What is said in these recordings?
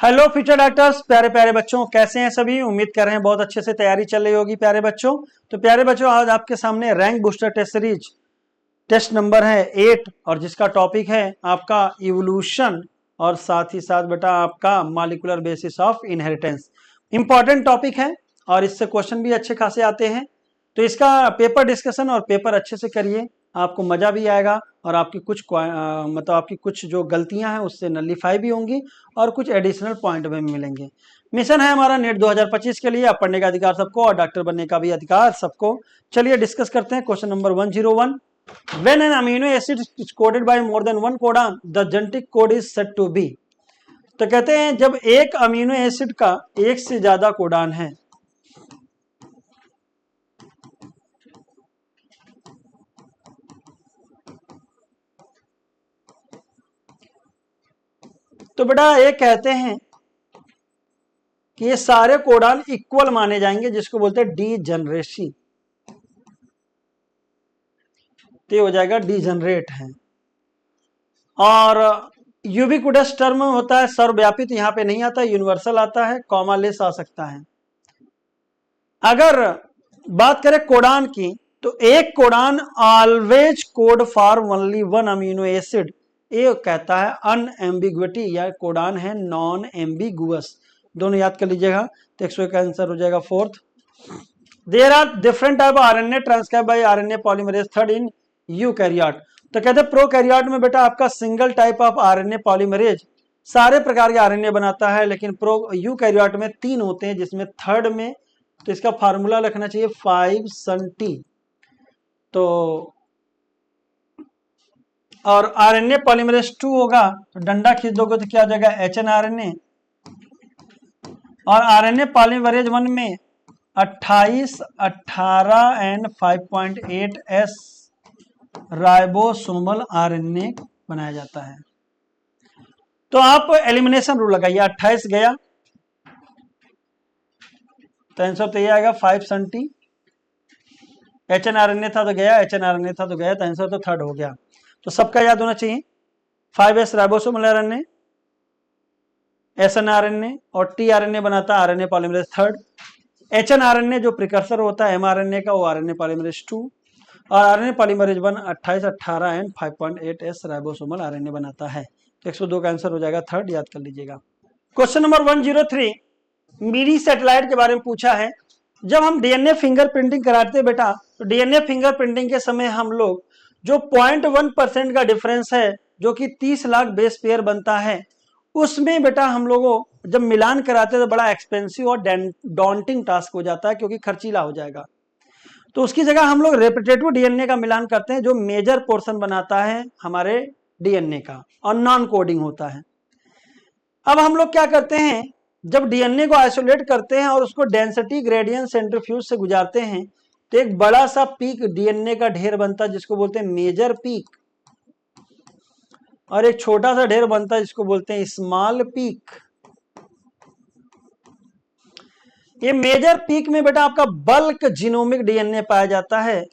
Hello future doctors, प्यारे प्यारे बच्चों, कैसे हैं सभी। उम्मीद कर रहे हैं बहुत अच्छे से तैयारी चल रही होगी प्यारे बच्चों। तो प्यारे बच्चों, आज आपके सामने rank booster test series test number है 8 और जिसका टॉपिक है आपका इवोल्यूशन और साथ ही साथ बेटा आपका molecular basis of inheritance. Important topic है और इससे क्वेश्चन भी अच्छे खासे आते हैं। तो इसका पेपर डिस्कशन और पेपर अच्छे से करिए, आपको मजा भी आएगा और आपकी कुछ मतलब आपकी कुछ जो गलतियां हैं उससे नलीफाई भी होंगी और कुछ एडिशनल पॉइंट भी मिलेंगे। मिशन है हमारा नेट 2025 के लिए, अब पढ़ने का अधिकार सबको और डॉक्टर बनने का भी अधिकार सबको। चलिए डिस्कस करते हैं question number 101। When an amino acid is coded by more than one codon, the genetic code is said to be। तो कहते हैं जब एक अमीनो एसिड का एक से ज्यादा कोडान है तो बेटा ये कहते हैं कि ये सारे कोडान इक्वल माने जाएंगे, जिसको बोलते हैं डीजनरेसी। तो ये हो जाएगा डीजनरेट है। और यूबिक्विटस टर्म होता है सर्वव्यापी, तो यहां पे नहीं आता, यूनिवर्सल आता है, कॉमा लेस आ सकता है। अगर बात करें कोडान की, तो एक codon always code for only one amino acid, ये कहता है अनएम्बिग्विटी, या कोडान है नॉन एम्बिगुअस। दोनों याद कर लीजिएगा। तो 101 का आंसर हो जाएगा fourth. There are different type of RNA transcribe by RNA polymerase third in eukaryote. तो कहते हैं प्रोकैरियोट में बेटा आपका single type of RNA polymerase सारे प्रकार के आरएनए बनाता है, लेकिन प्रो यूकैरियोट में 3 होते हैं, जिसमें थर्ड में, तो इसका फार्मूला लिखना चाहिए 5-टी। तो और आरएनए पॉलीमरेज 2 होगा, तो डंडा खींच दोगे तो क्या हो जाएगा एचएनआरएनए। और आरएनए पॉलीमरेज 1 में 28, 18 एंड 5.8 एस राइबोसोमल आरएनए बनाया जाता है। तो आप एलिमिनेशन रूल लगाइए। 28 गया तो आंसर तो ये आएगा 5-टी। एचएनआरएनए था तो गया, एचएनआरएनए था तो गया, तो आंसर तो थर्ड हो गया। तो सबका याद होना चाहिए 5s राइबोसोमल आरएनए, एसएनआरएनए और टीआरएनए बनाता है आरएनए पॉलीमरेज थर्ड। एचएनआरएनए जो प्रिकर्सर होता है एमआरएनए का, वो आरएनए पॉलीमरेज 2 और RNA polymerase 1 28, 18 and 5.8 S ribosomal RNA बनाता है। तो 102 का आंसर हो जाएगा थर्ड, याद कर लीजिएगा। क्वेश्चन नंबर 103 मीडी सैटेलाइट के बारे में पूछा है। जब हम डीएनए फिंगरप्रिंटिंग कराते हैं बेटा, तो डीएनए फिंगरप्रिंटिंग के समय हम लोग जो 0.1% का डिफरेंस है, जो कि 30 लाख बेस पेयर बनता है, उसमें बेटा हम लोगों जब मिलान कराते हैं तो बड़ा एक्सपेंसिव और डॉन्टिंग टास्क हो जाता है, क्योंकि खर्चीला हो जाएगा। तो उसकी जगह हम लोग रेपिटेटिव डीएनए का मिलान करते हैं, जो मेजर पोर्शन बनाता है हमारे डीएनए का और नॉन कोडिंग होता है। अब हम लोग क्या करते हैं, जब डीएनए को आइसोलेट करते हैं और उसको डेंसिटी ग्रेडियंट सेंट्रीफ्यूज से गुजारते हैं, तो एक बड़ा सा पीक डीएनए का ढेर बनता है, जिसको बोलते हैं मेजर पीक, और एक छोटा सा ढेर बनता है जिसको बोलते हैं स्मॉल पीक। ये मेजर पीक में बेटा आपका बल्क जीनोमिक डीएनए पाया जाता है,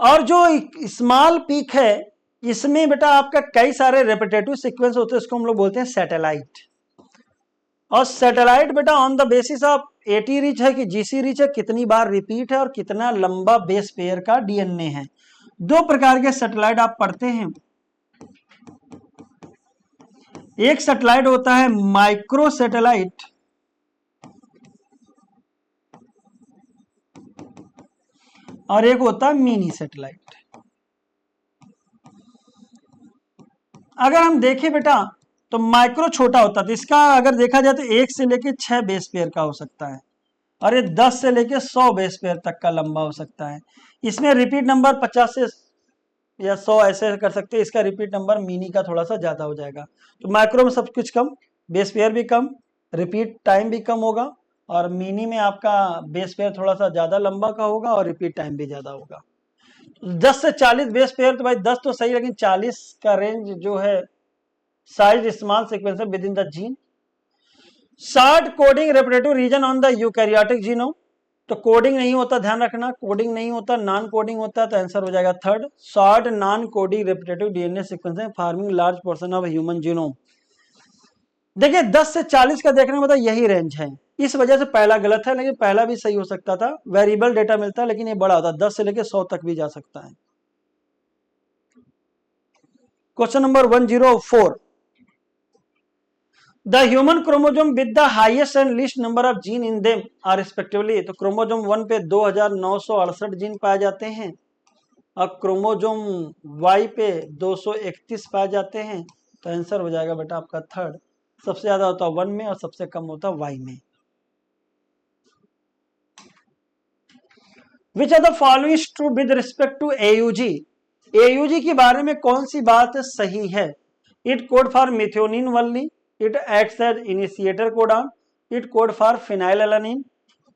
और जो स्मॉल पीक है इसमें बेटा आपका कई सारे रेपिटेटिव सीक्वेंस होते हैं, इसको हम लोग बोलते हैं सैटेलाइट। और सैटेलाइट बेटा on the basis of eighty rich है कि जीसी रिच है, कितनी बार रिपीट है और कितना लंबा बेस पेयर का डीएनए है। 2 प्रकार के सैटेलाइट आप पढ़ते हैं। एक सैटेलाइट होता है माइक्रो सैटेलाइट, और एक होता है मिनी सैटेलाइट। अगर हम देखें बेटा तो माइक्रो छोटा होता है, तो इसका अगर देखा जाए तो 1 से लेके 6 बेस पेयर का हो सकता है, और ये 10 से लेके 100 बेस पेयर तक का लंबा हो सकता है। इसमें रिपीट नंबर 50 से या 100 ऐसे कर सकते हैं। इसका रिपीट नंबर मिनी का थोड़ा सा ज्यादा हो जाएगा। तो माइक्रो में सब कुछ कम, बेस पेयर भी कम, रिपीट टाइम भी कम होगा, और मिनी में आपका बेस पेयर थोड़ा सा ज्यादा लंबा का होगा और रिपीट टाइम भी ज्यादा होगा। 10 से 40 बेस पेयर, तो भाई 10 तो सही, लेकिन 40 का रेंज जो है size small sequencer within the gene. Short coding repetitive region on the eukaryotic genome, तो कोडिंग नहीं होता, ध्यान रखना, कोडिंग नहीं होता, नॉन कोडिंग होता, तो आंसर हो जाएगा third, short non coding repetitive DNA sequence farming large portion of human genome. देखिए 10 से 40 का देखने में मतलब यही रेंज है, इस वजह से पहला गलत है, लेकिन पहला भी सही हो सकता था, वेरिएबल डेटा मिलता है, लेकिन ये बड़ा होता है, 10 से लेकर 100 तक भी जा सकता है। Question number 104, the human chromosome with the highest and least number of gene in them are respectively. तो क्रोमोजोम 1 पे 2968 जीन पाए जाते हैं, और क्रोमोजोम वाई पे 231 पाए जाते हैं, तो आंसर हो जाएगा बेटा आपका थर्ड, सबसे ज्यादा होता है 1 में और सबसे कम होता है वाई में। Which are the following is true with respect to AUG. AUG के बारे में कौन सी बात सही है? It code for methionine only, it acts as initiator codon, it code for phenylalanine.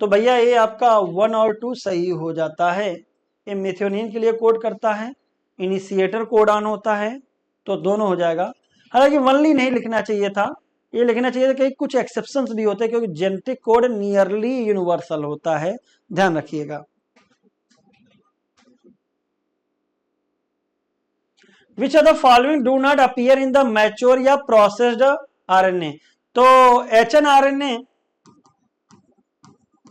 तो भैया ये आपका 1 और 2 सही हो जाता है, ये मिथ्योनिन के लिए कोड करता है, इनिशिएटर कोडान होता है, तो दोनों हो जाएगा। हालांकि वनली नहीं लिखना चाहिए था, ये लिखना चाहिए था कि कुछ एक्सेप्शंस भी होते हैं, क्योंकि जेनेटिक कोड नियरली यूनिवर्सल होता है, ध्यान रखिएगा। Which of the following do not appear in the mature या processed RNA? तो HNRNA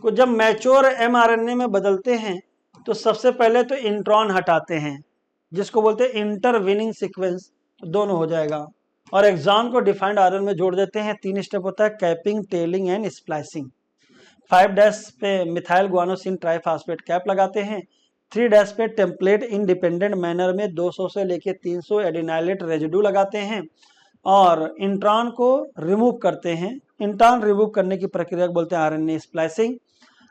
को जब मैच्योर mRNA में बदलते हैं तो सबसे पहले तो इंट्रॉन हटाते हैं, जिसको बोलते हैं इंटरवीनिंग सीक्वेंस, तो दोनों हो जाएगा। और एक्सॉन को डिफाइंड आरएन में जोड़ देते हैं, 3 स्टेप होता है, कैपिंग, टेलिंग एंड स्प्लाइसिंग। 5' पे मिथाइल गुआनोसिन ट्राइफॉस्फेट कैप लगाते हैं, 3' पे टेम्पलेट इंडिपेंडेंट मैनर में 200 से लेके 300 एडिनाइलेट रेजिड्यू लगाते हैं, और इंट्रॉन को रिमूव करते हैं। इंट्रॉन रिमूव करने की प्रक्रिया को बोलते हैं आरएनए स्प्लाइसिंग,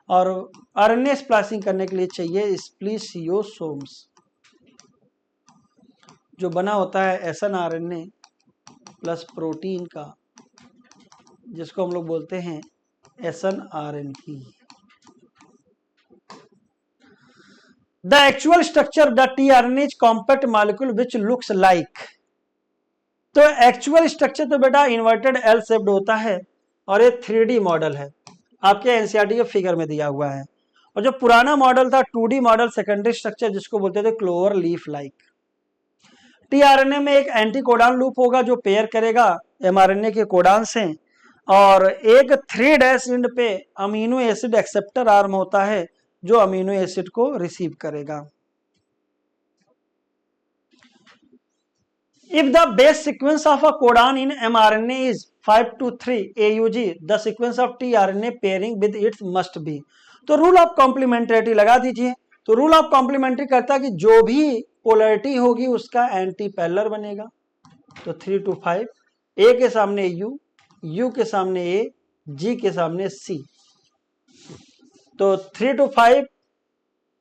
और आरएनए स्प्लाइसिंग करने के लिए चाहिए स्प्लिसियोसोम्स, जो बना होता है एसएनआरएनए प्लस प्रोटीन का, जिसको हम लोग बोलते हैं एसएनआरएनपी। The actual structure of the tRNA is compact molecule which looks like। तो एक्चुअल स्ट्रक्चर तो बेटा इन्वर्टेड एल शेप्ड होता है, और ये 3D मॉडल है, आपके एनसीईआरटी के फिगर में दिया हुआ है। और जो पुराना मॉडल था 2D मॉडल सेकेंडरी स्ट्रक्चर, जिसको बोलते थे क्लोवर लीफ लाइक। टीआरएनए में एक एंटी कोडान लूप होगा जो पेयर करेगा एमआरएनए के कोडान से, और एक 3' एंड पे अमीनो एसिड एक्सेप्टर आर्म होता है जो अमीनो एसिड को रिसीव करेगा। If the base sequence of a codon in mRNA is 5 to 3 AUG, the sequence of tRNA pairing with it must be। तो रूल ऑफ कॉम्प्लीमेंट्रिटी लगा दीजिए। तो रूल ऑफ कॉम्प्लीमेंट्री करता है कि जो भी पोलरिटी होगी उसका एंटी पैरेलल बनेगा। तो 3 to 5, ए के सामने यू, यू के सामने ए, जी के सामने सी, तो 3 to 5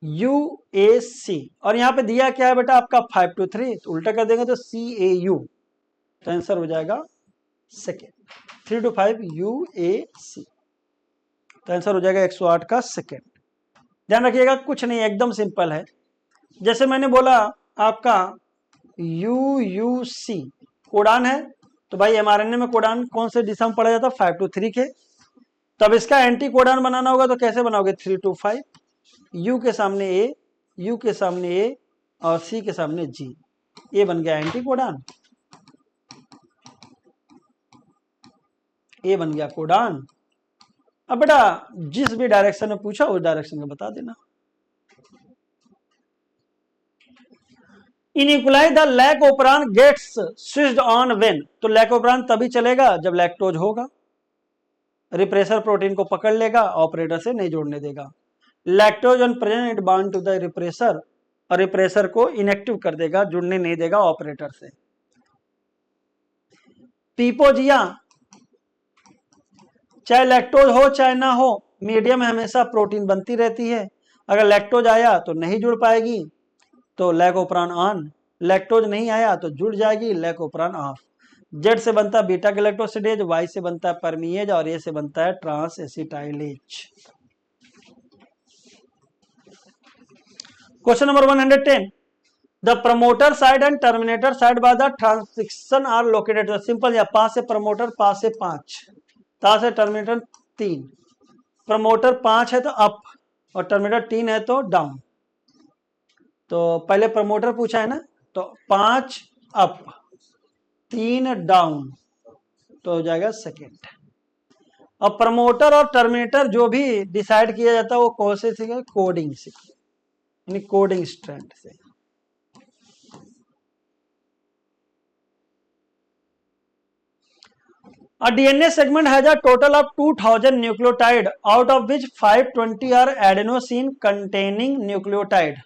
यू ए सी। और यहां पे दिया क्या है बेटा आपका 5 to 3, तो उल्टा कर देंगे तो सी ए यू, तो आंसर हो जाएगा सेकेंड, 3 to 5 यू ए सी, तो आंसर हो जाएगा 108 का सेकेंड। ध्यान रखिएगा कुछ नहीं, एकदम सिंपल है। जैसे मैंने बोला आपका यू यू सी कोडान है, तो भाई एमआरएनए में कोडान कौन से दिशा में पड़ा जाता है? 5 to 3 के। तब इसका एंटी कोडान बनाना होगा तो कैसे बनाओगे? 3 to 5, यू के सामने ए, यू के सामने ए, और सी के सामने जी, ये बन गया एंटी कोडान, ये बन गया कोडान। अब बेटा जिस भी डायरेक्शन में पूछा उस डायरेक्शन में बता देना। Inequalize the lac operon gets switched on when. तो लैकोपरान तभी चलेगा जब लैक्टोज होगा, रिप्रेसर प्रोटीन को पकड़ लेगा, ऑपरेटर से नहीं जोड़ने देगा। Lactose on present it bound to the repressor, और रिप्रेसर को इनएक्टिव कर देगा, जुड़ने नहीं देगा ऑपरेटर से। पीपोजिया, चाहे लैक्टोज हो चाहे ना हो, मीडियम में हमेशा प्रोटीन बनती रहती है। अगर लैक्टोज आया तो नहीं जुड़ पाएगी, तो लैकोपरान ऑन, लैक्टोज नहीं आया तो जुड़ जाएगी, लैकोपरान ऑफ। जेड से बनता है बीटा गैलेक्टोसिडेज, वाई से बनता है परमीएज, और ए से बनता है transacetylase. Question number 110, the promoter side and terminator side by the transition are located. Simple, या 5 से प्रमोटर, 5 से 5, 5 से टर्मिनेटर 3, प्रमोटर 5 है तो अप, और टर्मिनेटर 3 है तो डाउन। तो पहले प्रमोटर पूछा है ना, तो 5 अप 3 डाउन, तो हो जाएगा सेकेंड। अब प्रमोटर और टर्मिनेटर जो भी डिसाइड किया जाता है वो कौन से सीखे, कोडिंग से, यानी कोडिंग स्ट्रैंड से। A DNA segment has a total of 2000 nucleotide, out of which 520 are adenosine containing nucleotide.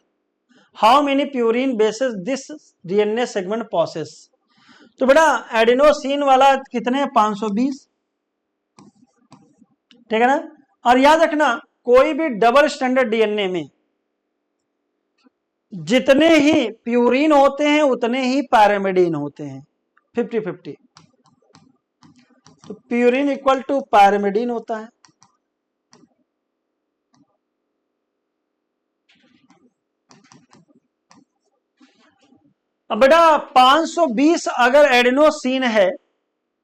How many purine bases this DNA segment possess? तो बेटा एडेनोसिन वाला कितने, 520, ठीक है ना। और याद रखना कोई भी डबल स्टैंडर्ड डीएनए में जितने ही प्यूरिन होते हैं उतने ही पैरामिडीन होते हैं, 50-50। तो प्यूरिन इक्वल टू पैरामिडीन होता है। अब बेटा 520 अगर एडेनोसिन है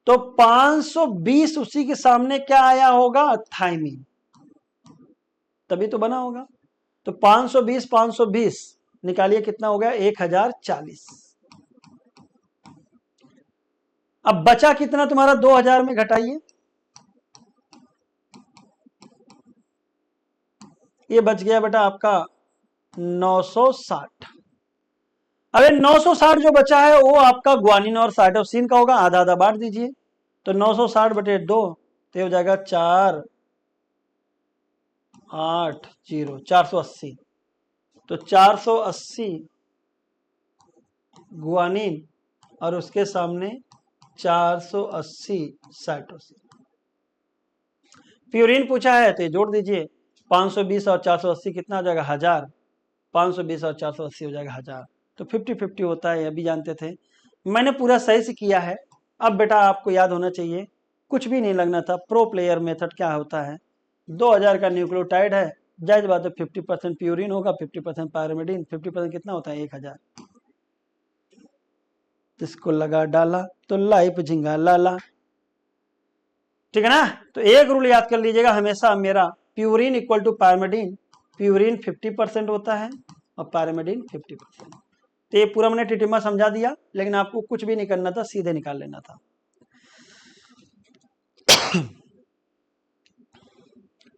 तो 520 उसी के सामने क्या आया होगा, थाइमिन, तभी तो बना होगा। तो 520 निकालिए कितना हो गया, 1040। अब बचा कितना तुम्हारा, 2000 में घटाइए, ये बच गया बेटा आपका 960। अरे 960 जो बचा है वो आपका ग्वानिन और साइटोसिन का होगा, आधा आधा बांट दीजिए। तो 960 बटे 2 तो हो जाएगा 480, 480। तो 480 ग्वानिन और उसके सामने 480 साइटोसिन। प्यूरिन पूछा है तो जोड़ दीजिए, 520 और 480 कितना हो जाएगा, 1000। 520 और 480 हो जाएगा 1000। तो 50-50 होता है, अभी जानते थे, मैंने पूरा सही से किया है। अब बेटा आपको याद होना चाहिए, कुछ भी नहीं लगना था। प्रो प्लेयर मेथड क्या होता है, 2000 का न्यूक्लियोटाइड है, जायज बात है 50% प्यूरिन होगा, 50% पैरामिडीन, 50% कितना होता है, 1000। इसको लगा डाला तो लाइफ झिंगा लाला, ठीक है ना। तो एक रूल याद कर लीजिएगा हमेशा मेरा, purine equal to pyrimidine, purine 50% होता है और पैरामिडीन 50%। तो ये पूरा मैंने टिटिमा समझा दिया, लेकिन आपको कुछ भी नहीं करना था, सीधे निकाल लेना था।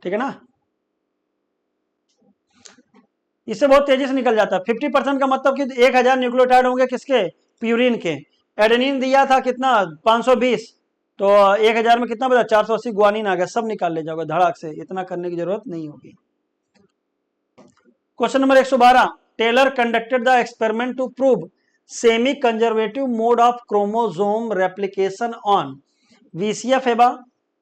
ठीक है ना, इससे बहुत तेजी से निकल जाता है। 50% का मतलब कि 1000 न्यूक्लियोटाइड होंगे किसके, प्यूरिन के। एडेनिन दिया था कितना, 520, तो 1000 में कितना बचा, 480 ग्वानिन आ गया, सब निकाल ले जाओगे धड़ाक से, इतना करने की जरूरत नहीं होगी। Question number 112, Taylor conducted the experiment to prove semi conservative mode of chromosome replication on Vicia faba,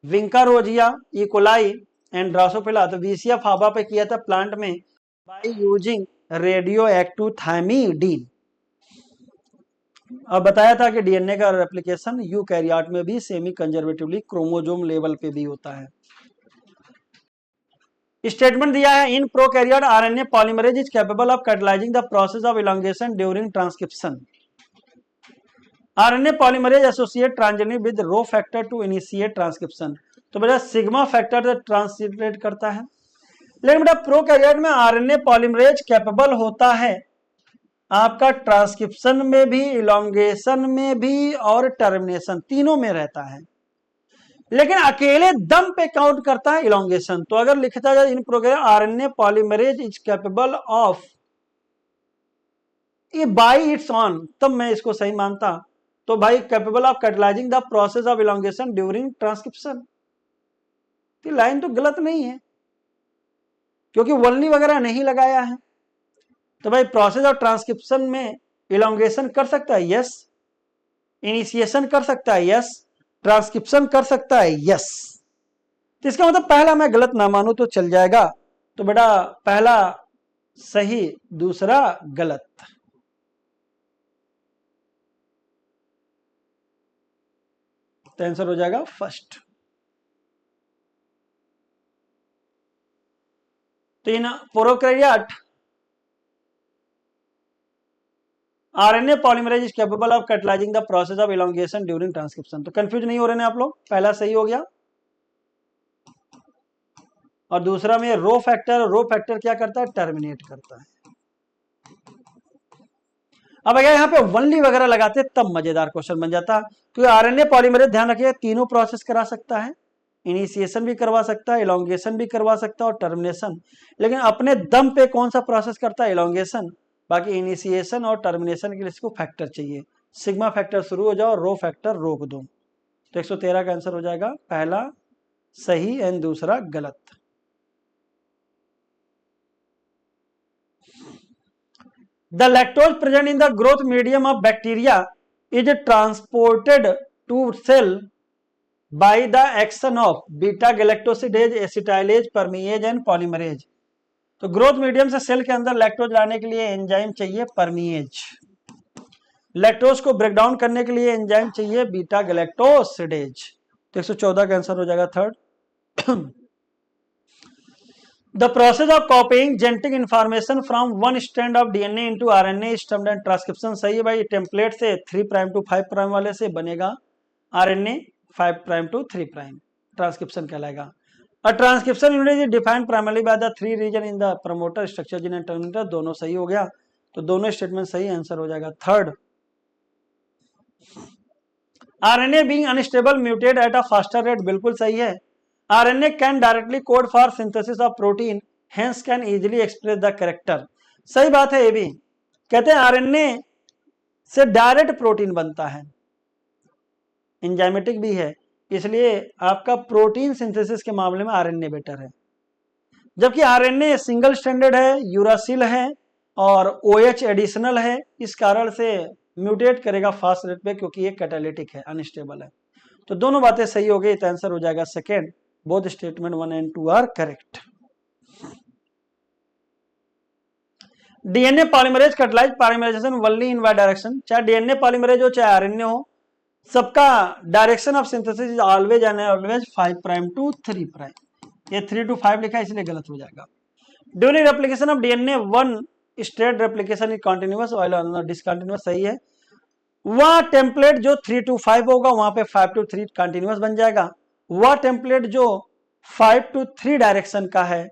Vinca rosea, E coli and Drosophila. तो वीसीएफ हाबा पे किया था प्लांट में by using radioactive thymidine. अब बताया था कि डीएनए का रेप्लिकेशन यूकैरियोट में भी सेमी कंजर्वेटिवली क्रोमोसोम लेवल पे भी होता है। स्टेटमेंट दिया है, in prokaryote RNA polymerase is capable of catalysing the process of elongation during transcription. RNA polymerase associate transgenic with rho factor to initiate transcription. तो बेटा सिग्मा फैक्टर से translate करता है, लेकिन बेटा प्रोकैरियोट में आरएनए पॉलीमरेज कैपेबल होता है आपका ट्रांसक्रिप्शन में भी, इलॉन्गेशन में भी और टर्मिनेशन तीनों में रहता है, लेकिन अकेले दम पे काउंट करता है इलॉन्गेशन। तो अगर लिखता जाए इन prokaryote RNA polymerase is capable of, ये बाई इट्स ऑन, तब मैं इसको सही मानता। तो भाई capable of catalysing the process of elongation during transcription, ये लाइन तो गलत नहीं है क्योंकि वल्नी वगैरह नहीं लगाया है। तो भाई प्रोसेस ऑफ ट्रांसक्रिप्शन में इलॉन्गेशन कर सकता है, यस। इनिशिएशन कर सकता है, यस। ट्रांसक्रिप्शन कर सकता है, यस। तो इसका मतलब पहला मैं गलत ना मानू तो चल जाएगा। तो बेटा पहला सही, दूसरा गलत। तो आंसर हो जाएगा फर्स्ट। तो इन prokaryote RNA polymerase is capable of catalysing the process of elongation during transcription. तो कंफ्यूज नहीं हो रहे हैं आप लोग, पहला सही हो गया। और दूसरा में रो फैक्टर क्या करता है, टर्मिनेट करता है। अब अगर यहाँ पे वनली वगैरह लगाते तब मजेदार क्वेश्चन बन जाता, क्योंकि आरएनए पॉलीमरेज ध्यान रखिए तीनों प्रोसेस करा सकता है, इनिशिएशन भी करवा सकता है, इलोंगेशन भी करवा सकता है और टर्मिनेशन। लेकिन अपने दम पे कौन सा प्रोसेस करता है, इलोंगेशन। बाकी इनिशिएशन और टर्मिनेशन के लिए इसको फैक्टर चाहिए, सिग्मा फैक्टर शुरू हो जाओ, रो फैक्टर रोक दो। तो 113 का आंसर हो जाएगा पहला सही एंड दूसरा गलत। The lactose present in the growth medium of bacteria is transported to cell by the action of beta galactosidase, acetylase, permease and polymerase। तो ग्रोथ मीडियम से सेल के अंदर लैक्टोज लाने के लिए एंजाइम चाहिए परमीएज, लैक्टोज को ब्रेक डाउन करने के लिए एंजाइम चाहिए बीटा गैलेक्टोसिडेज। तो 114 का आंसर हो जाएगा third. The process of copying genetic information from one strand of DNA into RNA is termed as transcription। सही है भाई, टेम्पलेट से 3' to 5' वाले से बनेगा RNA 5' to 3', ट्रांसक्रिप्शन कहलाएगा। A transcription unit is defined primarily by the 3 region in the promoter, structure gene and terminator। दोनों सही हो गया, तो दोनों स्टेटमेंट सही, आंसर हो जाएगा third. RNA being unstable mutate at a faster rate, बिल्कुल सही है। RNA can directly code for synthesis of protein, hence can easily express the character। सही बात है, ये भी कहते हैं RNA से डायरेक्ट प्रोटीन बनता है, एंजाइमेटिक भी है, इसलिए आपका प्रोटीन सिंथेसिस के मामले में RNA बेटर है। जबकि RNA सिंगल स्टैंडर्ड है, यूरासिल है और OH एडिशनल है, इस कारण से म्यूटेट करेगा फास्ट रेट पे, क्योंकि ये कैटालिटिक है, अनस्टेबल है। तो दोनों बातें सही हो गई, तो आंसर हो जाएगा second. Both statement 1 and 2 are correct. DNA polymerase catalyse polymerisation only in Y direction. चाहे डीएनए पॉलीमरेज हो चाहे आरएनए हो, सबका direction of synthesis is always and always 5' to 3'। ये 3 to 5 लिखा है इसलिए गलत हो जाएगा। During replication of DNA one straight replication is continuous while discontinuous. सही है, वह टेम्पलेट जो 3 to 5 होगा वहां पे 5 to 3 कंटिन्यूअस बन जाएगा। वह टेम्पलेट जो 5 to 3 डायरेक्शन का है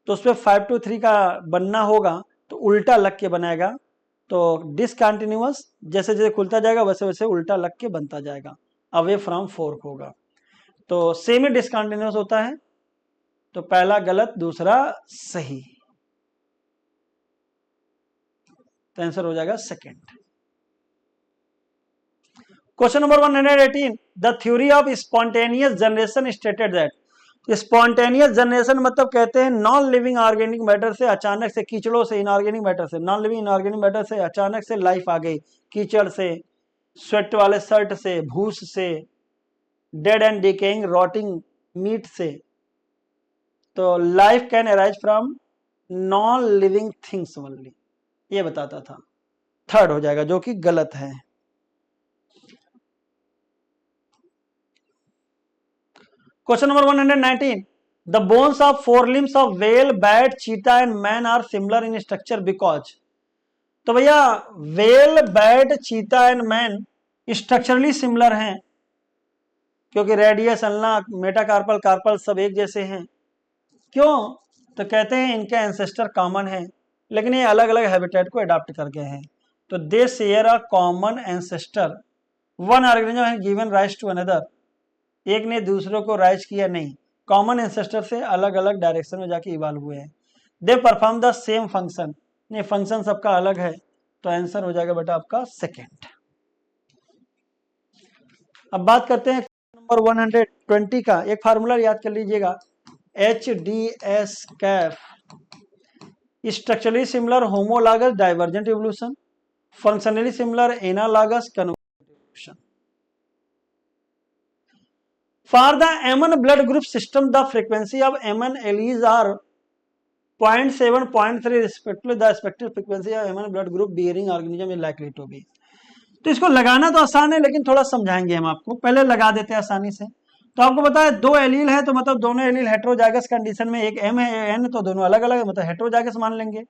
तो उसपे 5 to 3 का बनना होगा, तो उल्टा लग के बनाएगा, तो डिसकंटिन्यूअस जैसे जैसे खुलता जाएगा वैसे वैसे उल्टा लग के बनता जाएगा, अवे फ्रॉम फोर्क होगा। तो सेमी डिसकंटिन्यूअस होता है, तो पहला गलत दूसरा सही, तो आंसर हो जाएगा second. Question number 118, the theory of spontaneous generation stated that. Spontaneous generation मतलब कहते हैं नॉन लिविंग ऑर्गेनिक मैटर से अचानक से, कीचड़ों से, इनऑर्गेनिक मैटर से, नॉन लिविंग इनऑर्गेनिक मैटर से अचानक से लाइफ आ गई, कीचड़ से, स्वेट वाले शर्ट से, भूस से, dead and decaying rotting meat से। तो life can arise from non living things only, ये बताता था। थर्ड हो जाएगा जो कि गलत है। Question number 119, the bones of forelimbs of whale, bat, cheetah and man are similar in structure because. तो भैया whale, bat, cheetah and man structurally similar हैं, क्योंकि रेडियस, अल्ना, मेटाकार्पल, कार्पल सब एक जैसे हैं। क्यों? तो कहते हैं इनके एंसेस्टर कॉमन है, लेकिन ये अलग अलग हैबिटेट को अडॉप्ट कर गए हैं। तो they share a common ancestor, one organism है गिवन राइज टू अनदर, एक ने दूसरों को राइज किया नहीं, कॉमन एंसेस्टर से अलग अलग डायरेक्शन में जाके इवॉल्व हुए हैं। They perform the same function, नहीं फंक्शन सबका अलग है, तो आंसर हो जाएगा बेटा आपका सेकेंड। अब बात करते हैं नंबर 120 का। एक फार्मूला याद कर लीजिएगा, HDS Kaif, structurally similar homologous divergent evolution, functionally similar analogous convergent evolution. For the Mn blood group system, the frequency of Mn alleles are 0.7, 0.3 respectively. The respective frequency of Mn blood group bearing organism is likely to be। तो इसको लगाना तो आसान है, लेकिन थोड़ा समझाएंगे हम आपको, पहले लगा देते हैं आसानी से। तो आपको पता है दो एलील है, तो मतलब दोनों एलील हेट्रोजाइगस कंडीशन में, एक M है N, तो दोनों अलग अलग है, मतलब हेट्रोजाइगस मान लेंगे।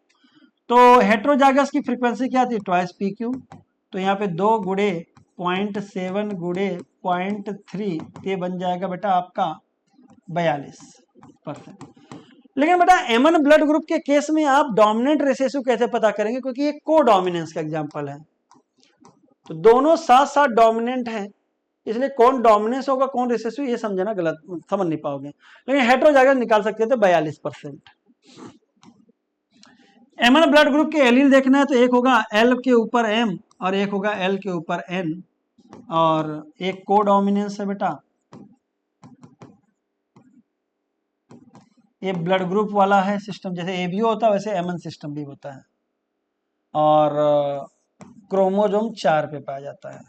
तो हेट्रोजाइगस की फ्रीक्वेंसी क्या थी, ट्वाइस PQ। तो यहाँ पे 2 गुणे 0.7 गुणे 0.3, ये बन जाएगा बेटा आपका 42%। लेकिन बेटा एमन ब्लड ग्रुप के केस में आप डोमिनेंट रिसेसिव कैसे पता करेंगे, क्योंकि ये को डोमिनेंस का एग्जांपल है, तो दोनों साथ साथ डोमिनेंट हैं, इसलिए कौन डोमिनेंस होगा कौन रिसेसिव ये समझना गलत, समझ नहीं पाओगे। लेकिन हेटेरोजाइगस निकाल सकते थे 42%। एमन ब्लड ग्रुप के एलील देखना है तो एक होगा एल के ऊपर एम और एक होगा एल के ऊपर एन, और एक को डोमिनेंस है बेटा, ये ब्लड ग्रुप वाला है सिस्टम, जैसे एबीओ होता है वैसे एमन सिस्टम भी होता है, और क्रोमोसोम 4 पे पाया जाता है।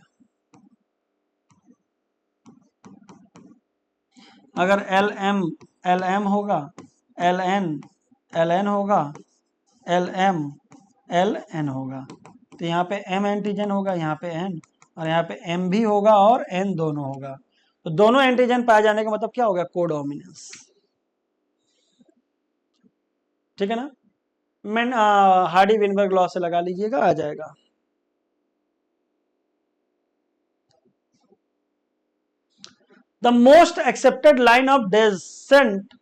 अगर एल एम होगा, एल एन होगा, एल एन होगा, तो यहाँ पे एम एंटीजन होगा, यहाँ पे एन, और यहाँ पे एम भी होगा और एन दोनों होगा, तो दोनों एंटीजन पाए जाने का मतलब क्या होगा, कोडोमिनेंस। ठीक है ना, मैं हार्डी विनबर्ग लॉ से लगा लीजिएगा, आ जाएगा। The most accepted line of descent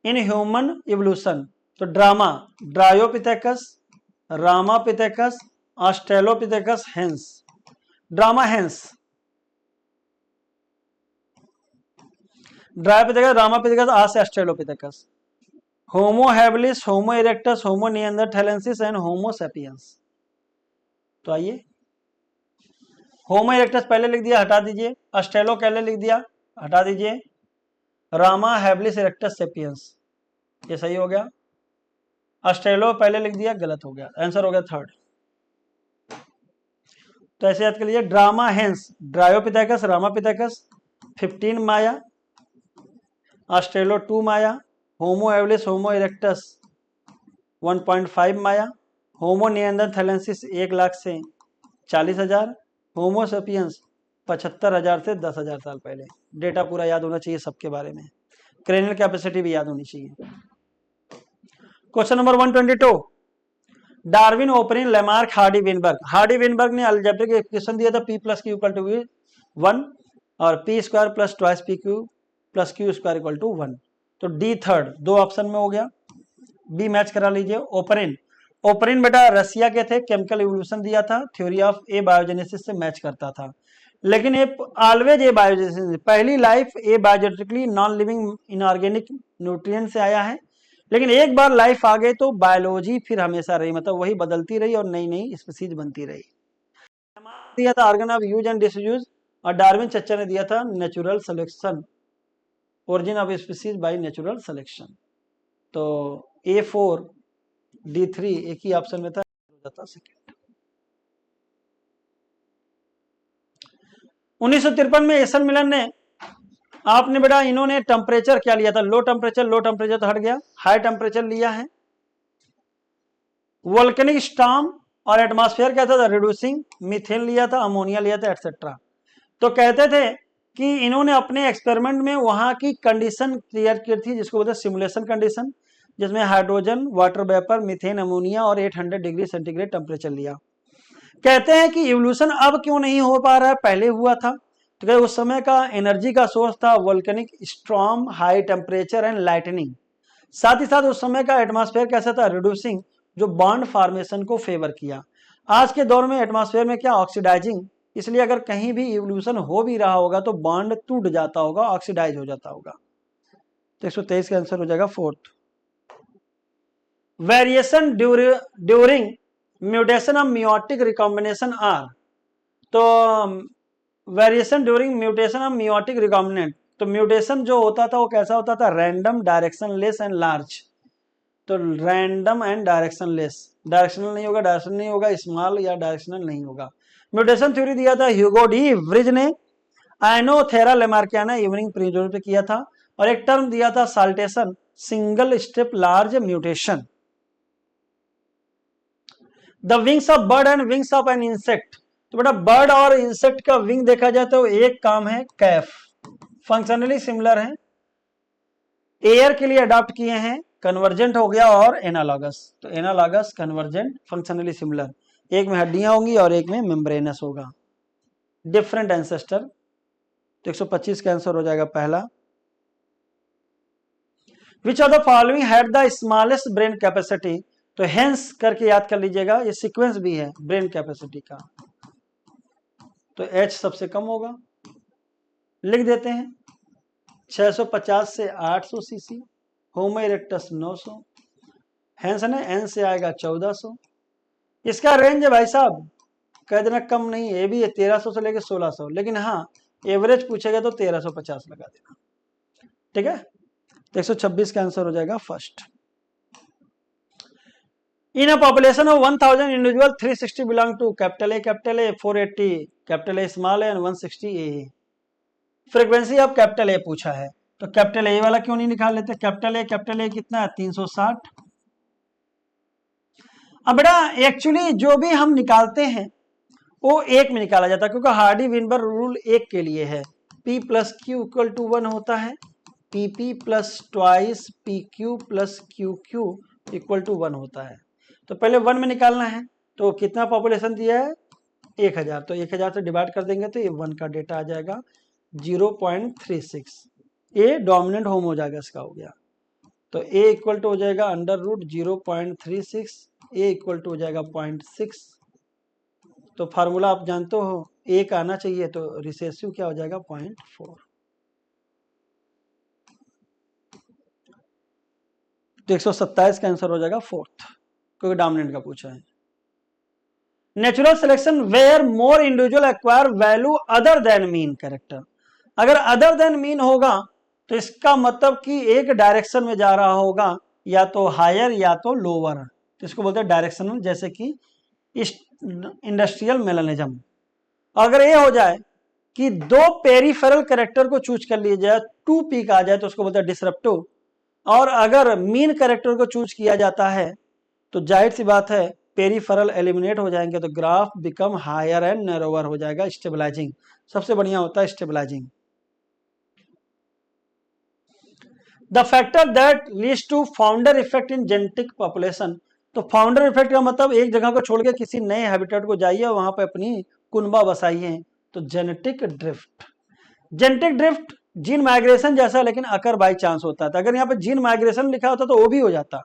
in human evolution, तो drama, dryopithecus, ramapithecus, australopithecus, hence. Drama hence, dryopithecus, ramapithecus, आज से australopithecus, homo habilis, homo erectus, homo neanderthalensis and homo sapiens. तो आइए, होमो इरेक्टस पहले लिख दिया, हटा दीजिए, ऑस्ट्रेलो पहले लिख दिया, हटा दीजिए, रामा हैबिलिस इरेक्टस सैपियंस, ये सही हो गया, ऑस्ट्रेलो पहले लिख दिया, गलत हो गया, आंसर हो गया थर्ड। तो ऐसे याद कर लीजिए, ड्रामा हेंस, ड्रायोपिथेकस, रामापिथेकस 15 माया, ऑस्ट्रेलो 2 माया, होमो हैबिलिस, होमो इरेक्टस 1.5 माया, होमो निएंडरथैलेंसिस 1 लाख से 40,000, होमो सेपियंस 75,000 से 10,000 साल पहले। डेटा पूरा याद होना चाहिए सबके बारे में, क्रेनियल कैपेसिटी भी याद होनी चाहिए। Question number 122, Darwin, Oparin, Lamarck, Hardy Weinberg. Hardy Weinberg ने अलजेब्रिक इक्वेशन दिया था P + Q = 1 और P² + 2pq + Q² = 1, तो डी थर्ड, दो ऑप्शन में हो गया, बी मैच करा लीजिए। ओपरिन, ओपरिन बेटा रसिया के थे, केमिकल इवोल्यूशन दिया था, थ्योरी ऑफ ए बायोजेनेसिस से मैच करता था, लेकिन ये ऑलवेज ए बायोजेनेसिस, पहली life a बायोजेनेटिकली non living inorganic nutrient से आया है, लेकिन एक बार लाइफ आ गई तो बायोलॉजी फिर हमेशा रही, मतलब वही बदलती रही और नई नई स्पीसीज बनती रही। दिया था organ of use and disuse, और डार्विन चच्चा ने दिया था natural selection, origin of species by natural selection. तो A4 D3 एक ही ऑप्शन में था, जाता सेकंड। 1953 में एसन मिलन ने, आपने बेटा इन्होंने टेम्परेचर क्या लिया था, लो टेम्परेचर तो हट गया, हाई टेम्परेचर लिया है, वोल्केनिक स्टॉर्म और एटमॉस्फेयर क्या था, रिड्यूसिंग, मीथेन लिया था, अमोनिया लिया था, एटसेट्रा। तो कहते थे कि इन्होंने अपने एक्सपेरिमेंट में वहां की कंडीशन क्लियर की थी, जिसको बोलते हैं सिमुलेशन कंडीशन, जिसमें hydrogen, water vapour, methane, ammonia और 800 डिग्री सेंटीग्रेड टेम्परेचर लिया। कहते हैं कि इवोल्यूशन अब क्यों नहीं हो पा रहा है, पहले हुआ था, तो उस समय का एनर्जी का सोर्स था volcanic storm, high temperature and lightning, साथ ही साथ उस समय का एटमॉस्फेयर कैसा था, रिड्यूसिंग, जो बॉन्ड फॉर्मेशन को फेवर किया। आज के दौर में एटमॉस्फेयर में क्या, ऑक्सीडाइजिंग, इसलिए अगर कहीं भी इवोल्यूशन हो भी रहा होगा तो बॉन्ड टूट जाता होगा, ऑक्सीडाइज हो जाता होगा। तो 123 का आंसर हो जाएगा fourth. Variation during mutation of meiotic recombination are, तो variation during mutation of meiotic recombinant, तो म्यूटेशन जो होता था वो कैसा होता था, random, directionless and large, तो random and directionless, directional नहीं होगा, डायरेक्शन नहीं होगा, स्मॉल या डायरेक्शनल नहीं होगा। म्यूटेशन थ्योरी दिया था ह्यूगो डी व्रिज ने, आयनोथेरा लेमार्कियाना इवनिंग प्रिंसिपल पे किया था, और एक टर्म दिया था saltation, single step large mutation. The wings of bird and wings of an insect, तो बेटा बर्ड और इंसेक्ट का विंग देखा जाए तो एक काम है कैफ, फंक्शनली सिमिलर है, एयर के लिए अडॉप्ट किए हैं, कन्वर्जेंट हो गया, और एनालॉगस, तो एनालॉगस, कन्वर्जेंट, फंक्शनली सिमिलर, एक में हड्डियां होंगी और एक में मेम्ब्रेनस होगा, डिफरेंट एंसेस्टर। तो 125 का आंसर हो जाएगा पहला। विच of the following had the smallest brain capacity, तो हेंस करके याद कर लीजिएगा, ये सीक्वेंस भी है ब्रेन कैपेसिटी का, तो H सबसे कम होगा, लिख देते हैं 650 से 800 सीसी, होमो इरेक्टस 900, हेंस ने एन से आएगा 1400। इसका रेंज है भाई साहब, कह देना कम नहीं, ये भी है 1300 से लेकर 1600, लेकिन हाँ एवरेज पूछेगा तो 1350 लगा देना, ठीक है। 126 का आंसर हो जाएगा first. In a population of 1000 individual 360 belong to capital A, 480 capital A small and 160 a. Frequency of capital A पूछा है, तो कैपिटल ए वाला क्यों नहीं निकाल लेते, कैपिटल ए कितना है 360। अब बेटा एक्चुअली जो भी हम निकालते हैं वो एक में निकाला जाता है, क्योंकि हार्डी विनबर रूल एक के लिए है, P plus Q equal to 1 होता है, PP plus twice PQ plus QQ equal to 1 होता है। तो पहले 1 में निकालना है, तो कितना पॉपुलेशन दिया है 1000, तो 1000 से डिवाइड कर देंगे तो ये 1 का डेटा आ जाएगा 0.36, ए डोमिनेंट होम हो जाएगा, इसका हो गया। तो ए इक्वल टू हो जाएगा under root 0.36, A equal to हो जाएगा 0.6। तो फार्मूला आप जानते हो, ए का आना चाहिए, तो रिसेसिव क्या हो जाएगा 0.4। तो 127 का आंसर हो जाएगा फोर्थ, क्योंकि डोमिनेंट का पूछा है। Natural selection where more individual acquire value other than mean character. अगर अदर देन मीन होगा तो इसका मतलब कि एक डायरेक्शन में जा रहा होगा, या तो हायर या तो लोअर, तो इसको बोलते हैं डायरेक्शनल, जैसे कि इंडस्ट्रियल मेलानिज्म। अगर ये हो जाए कि दो पेरिफेरल कैरेक्टर को चूज कर लिया जाए, टू पीक आ जाए, तो उसको बोलते हैं डिसरप्टिव। और अगर मीन कैरेक्टर को चूज किया जाता है तो जाहिर सी बात है पेरिफेरल एलिमिनेट हो जाएंगे, तो graph become higher and narrower हो जाएगा, स्टेबलाइजिंग सबसे बढ़िया होता है stabilising. The factor that leads to founder effect in genetic population, तो फाउंडर इफेक्ट का मतलब एक जगह को छोड़ के किसी नए हैबिटेट को जाइए और वहां पे अपनी कुनबा बसाइए, तो genetic drift. Genetic drift gene migration जैसा, लेकिन अकर बाई चांस होता था। अगर यहाँ पे जीन माइग्रेशन लिखा होता तो वो भी हो जाता,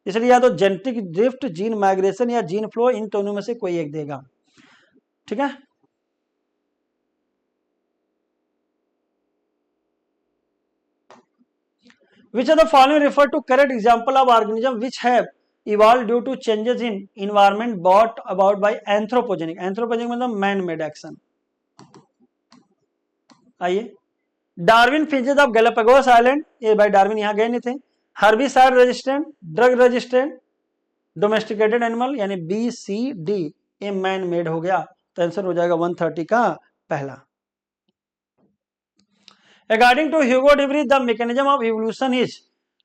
इसलिए या तो जेनेटिक ड्रिफ्ट, जीन माइग्रेशन या जीन फ्लो, इन दोनों में से कोई एक देगा, ठीक है। Which of the following refer to correct example of organism which have evolved due to changes in environment brought about by anthropogenic, anthropogenic मतलब man made action। आइए, Darwin finches of Galapagos island, ये भाई Darwin यहाँ गए नहीं थे। Herbicide resistant, drug resistant, domesticated animal, यानी BCD, ये मैन मेड हो गया, तो आंसर हो जाएगा 130 का पहला। According to Hugo de Vries the mechanism of evolution is,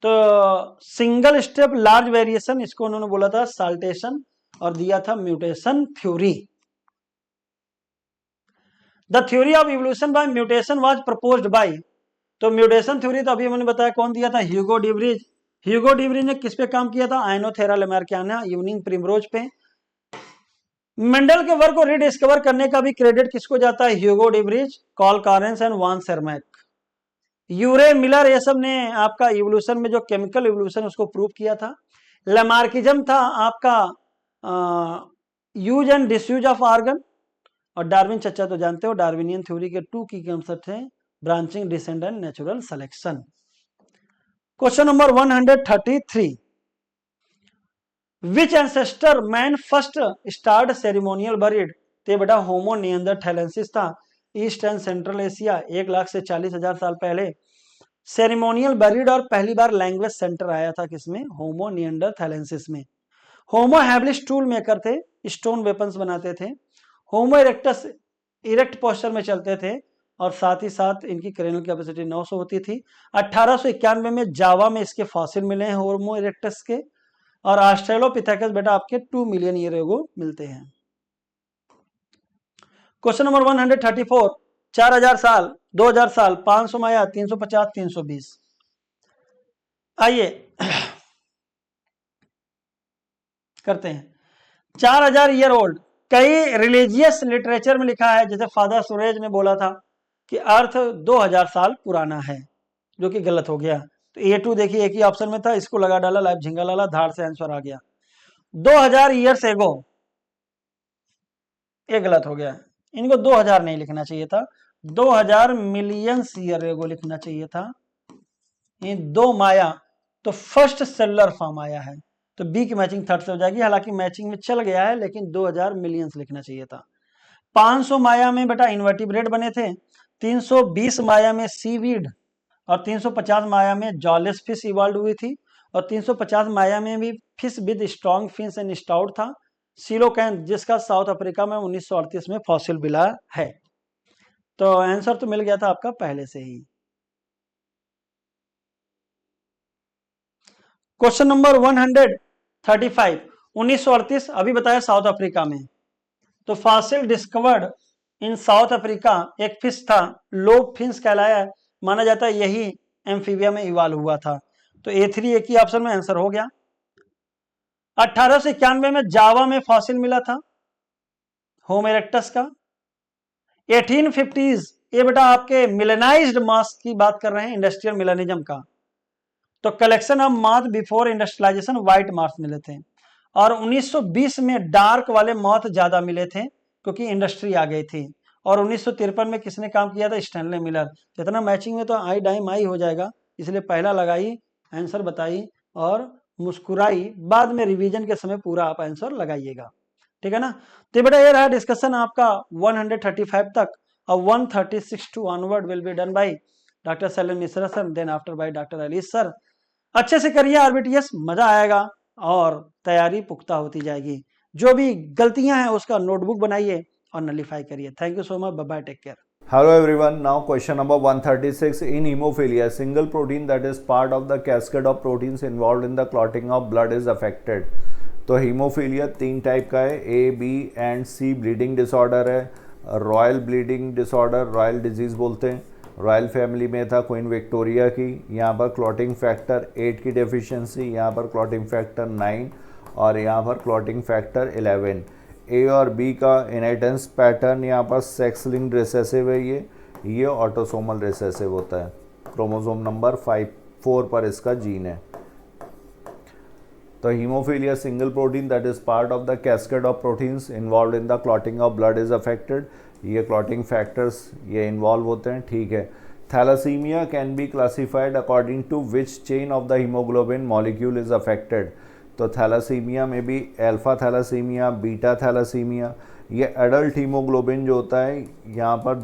तो सिंगल स्टेप लार्ज वेरिएशन, इसको उन्होंने बोला था साल्टेशन और दिया था mutation theory. The theory of evolution by mutation was proposed by, तो म्यूटेशन थ्योरी तो अभी मैंने बताया कौन दिया था, ह्यूगो डिवरीज। ह्यूगो डिवरीज ने किस पे काम किया था, आयनोथेरा लेमार्कियाना, यूनिंग प्रिमरोज पे। मेंडल के वर्क को रिडिस्कवर करने का भी क्रेडिट किसको जाता है, Hugo de Vries, Carl Correns and von Tschermak. Urey Miller ये सब ने आपका इवोल्यूशन में जो केमिकल इवोल्यूशन उसको प्रूव किया था। लेमार्किज्म था आपका use and disuse of organ. और डार्विन चर्चा तो जानते हो, डार्विनियन थ्योरी के 2 की कंसेप्ट थे, branching, descent and natural selection. Question number 133, which ancestor man first start ceremonial buried, ते बेटा होमो निएंडरथैलेंसिस था, east and central Asia, 1 lakh से 40,000 साल पहले सेरेमोनियल बरीड। और पहली बार लैंग्वेज सेंटर आया था किसमें, होमो निएंडरथैलेंसिस में। होमो हैबिलिस टूल मेकर थे, स्टोन वेपन्स बनाते थे। होमो इरेक्टस इरेक्ट पोस्चर में चलते थे, और साथ ही साथ इनकी क्रेनियल कैपेसिटी 900 होती थी। 1891 में जावा में इसके फॉसिल मिले हैं होमो इरेक्टस के, और ऑस्ट्रेलोपिथेकस बेटा आपके 2 मिलियन ईयर एगो मिलते हैं। क्वेश्चन नंबर 134, 4000 साल, 2000 साल, 500 माया, 350, 320। आइए करते हैं। 4000 ईयर ओल्ड, कई रिलीजियस लिटरेचर में लिखा है, जैसे फादर सुरेज ने बोला था कि अर्थ 2000 साल पुराना है, जो कि गलत हो गया। तो A2 देखिए एक ही ऑप्शन में था, इसको लगा डाला, लाइव झिंगा लाला, धार से आंसर आ गया 2000 ईयर्स एगो। ये गलत हो गया, इनको 2000 नहीं लिखना चाहिए था, 2000 मिलियन ईयर एगो लिखना चाहिए था। ये दो माया, तो फर्स्ट सेलुलर फॉर्म आया है, तो बी की मैचिंग थर्ड से हो जाएगी। हालांकि मैचिंग में चल गया है, लेकिन 2000 मिलियंस लिखना चाहिए था। 500 माया में बेटा इन्वर्टिब्रेट बने थे, 320 माया में सीवीड और 350 माया में जॉलेस फिश इवॉल्व हुई थी, और 350 माया में भी fish with strong fins and stout था, सिलोकैन, जिसका साउथ अफ्रीका में 1938 में फॉसिल मिला है। तो आंसर तो मिल गया था आपका पहले से ही। क्वेश्चन नंबर 135, 1938 अभी बताया साउथ अफ्रीका में, तो fossil discovered in south Africa एक फिश था, लोब फिन्स कहलाया, माना जाता है यही एम्फीबिया में इवॉल्व हुआ था। तो A3 एक ही ऑप्शन में आंसर हो गया। 1891 में जावा में फॉसिल मिला था होमो इरेक्टस का। 1850s ये बेटा आपके मिलेनाइज्ड मास्क की बात कर रहे हैं, इंडस्ट्रियल मिलेनिज्म का। तो collection of moth before industrialisation white marks मिले थे, और 1920 में डार्क वाले मॉथ ज्यादा मिले थे क्योंकि इंडस्ट्री आ गई थी। और 1953 में किसने काम किया था? Stanley Miller. तो इतना मैचिंग में तो आई डाइम आई हो जाएगा, इसलिए पहला लगाई, आंसर बताई और मुस्कुराई, बाद में रिवीजन के समय पूरा आप आंसर लगाइएगा, ठीक है ना। तो बेटा ये रहा डिस्कशन आपका 135 तक, और 136 to onward will be done by doctor Sailan Mishra sir, then after by doctor Ali sir. अच्छे से करिए आरबीटीएस, मजा आएगा और तैयारी पुख्ता होती जाएगी। जो भी गलतियां हैं उसका नोटबुक बनाइए और नलिफाई करिए। Thank you so much, bye bye, take care. Hello everyone, now question number 136. In hemophilia, single protein that is part of the cascade of proteins involved in the clotting of blood is affected. तो hemophilia 3 type का है, A, B and C bleeding disorder है, royal bleeding disorder, royal disease बोलते हैं, royal family में था queen Victoria की। यहाँ पर क्लॉटिंग फैक्टर 8 की डेफिशिएंसी, यहाँ पर क्लॉटिंग फैक्टर 9 और यहाँ पर क्लॉटिंग फैक्टर 11। ए और बी का इनहेरिटेंस पैटर्न यहाँ पर सेक्स लिंक्ड रिसेसिव है, ये ऑटोसोमल रिसेसिव होता है, क्रोमोसोम नंबर 4 पर इसका जीन है। तो haemophilia single protein that is part of the cascade of proteins involve in the clotting of blood is affected, ये क्लॉटिंग फैक्टर्स ये इन्वॉल्व होते हैं, ठीक है। Thalassaemia can be classified according to which chain of the haemoglobin molecule is affected. तो thalassaemia में भी alpha thalassaemia, beta thalassaemia, ये एडल्ट हीमोग्लोबिन जो होता है यहाँ पर